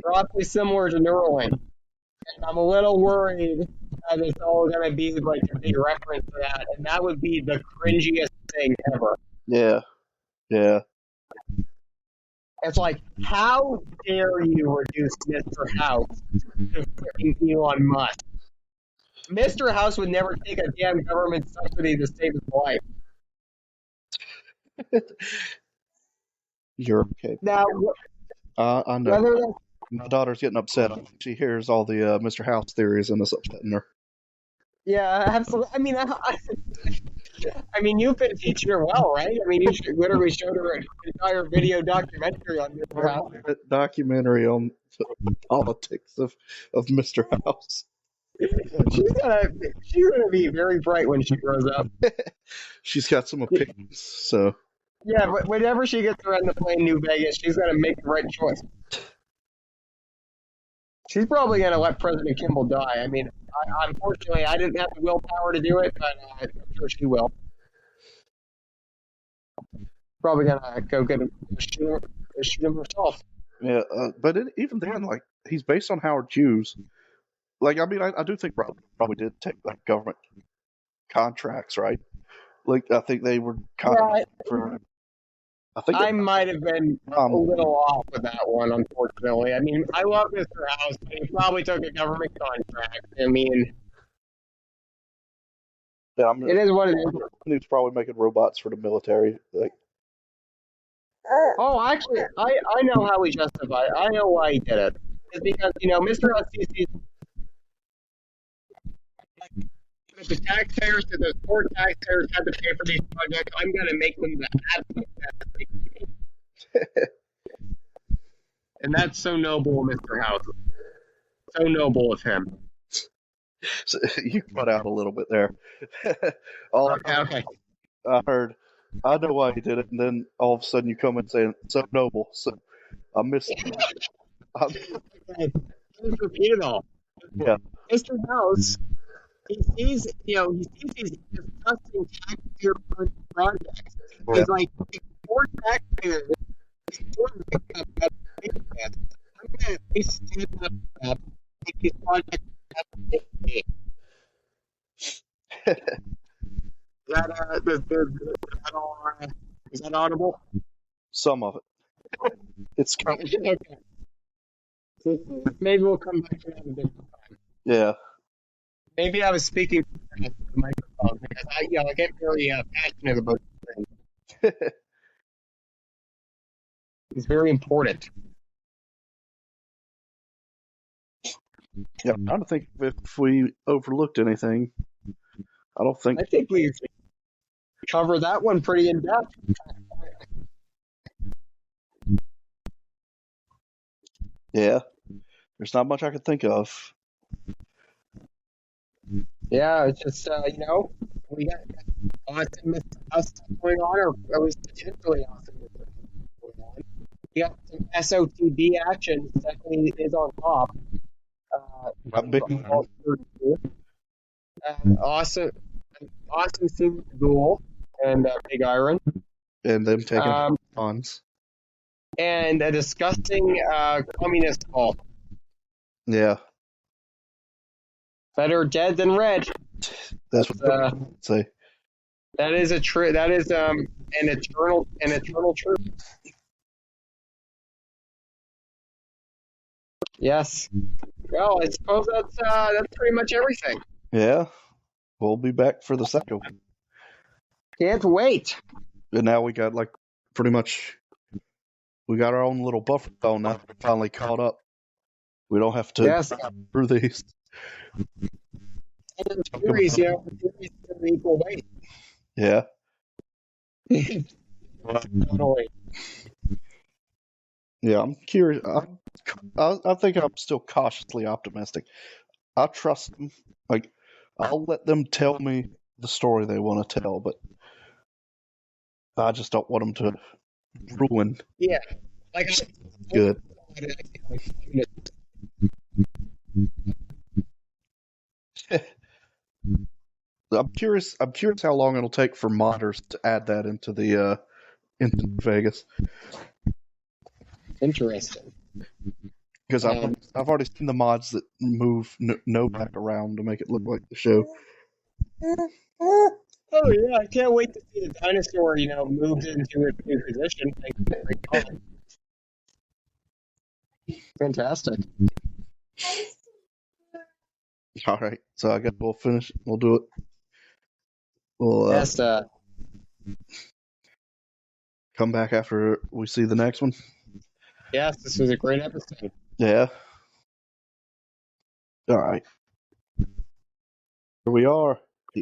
They're awfully similar to Neuralink. And I'm a little worried that it's all going to be like a big reference to that. And that would be the cringiest thing ever. Yeah. It's like, how dare you reduce Mr. House to freaking Elon Musk? Mr. House would never take a damn government subsidy to save his life. You're okay. Now, I know. My daughter's getting upset. She hears all the Mr. House theories, and it's upsetting her. Yeah, absolutely. I mean, you've been teaching her well, right? I mean, you literally showed her an entire video documentary on Mr. House. Documentary on the politics of Mr. House. She's gonna be very bright when she grows up. She's got some opinions, so. Yeah, but whenever she gets around the plane New Vegas, she's gonna make the right choice. She's probably gonna let President Kimball die. I mean, unfortunately, I didn't have the willpower to do it, but I'm sure she will. Probably gonna go get him, shoot him herself. Yeah, but even then, like, he's based on Howard Hughes. Like, I mean, I do think probably did take like government contracts, right? Like, I think they were contracts for. I might have been a little off with that one, unfortunately. I mean, I love Mr. House, but he probably took a government contract. I mean, yeah, it is what it is. He's probably making robots for the military. Like, oh, actually, I know how he justified it. I know why he did it. It's because, Mr. House sees these. The taxpayers, the poor taxpayers had to pay for these projects. I'm going to make them the absolute best they can be. And that's so noble of Mr. House. So noble of him. So you cut out a little bit there. Okay. I heard, I know why he did it, and then all of a sudden you come and say, so noble. So I missed it. Just repeat it all. Yeah. Mr. House, he sees these disgusting taxpayer projects. Yeah. He's like, poor taxpayers, I'm going to at least stand up, make these projects happen. Is that audible? Some of it. It's Okay. So maybe we'll come back to that a different time. yeah. Maybe I was speaking to the microphone because I get very passionate about things. It's very important. Yeah, I'm trying to think if we overlooked anything. I don't think. I think we covered that one pretty in depth. Yeah, there's not much I could think of. Yeah, it's just we got awesome stuff going on, or at least potentially awesome stuff going on. We got some SOTB action. Definitely is on top. A big All 32. Awesome, awesome seeing the Ghoul and Big Iron. and them taking Um, ons. and a disgusting communist call. Yeah, Better dead than red. that's what I say. That is that is an eternal truth. Yes. Well, I suppose that's pretty much everything. Yeah, we'll be back for the second one. Can't wait. And now we got like pretty much we got our own little buffer zone now. We're finally caught up. We don't have to Yes. through these. And the series, series is equal weight. Yeah. Totally. Yeah, I'm curious. I think I'm still cautiously optimistic. I trust them. Like, I'll let them tell me the story they want to tell, but I just don't want them to ruin Yeah. Like good. I'm curious. I'm curious how long it'll take for modders to add that into the into Vegas Interesting. because I've already seen the mods that move no back around to make it look like the show. Oh yeah, I can't wait to see the dinosaur, moved into its new position. Fantastic. All right, so I guess we'll finish. We'll do it. We'll Yes, come back after we see the next one. yes, this was a great episode. Yeah. All right. Here we are.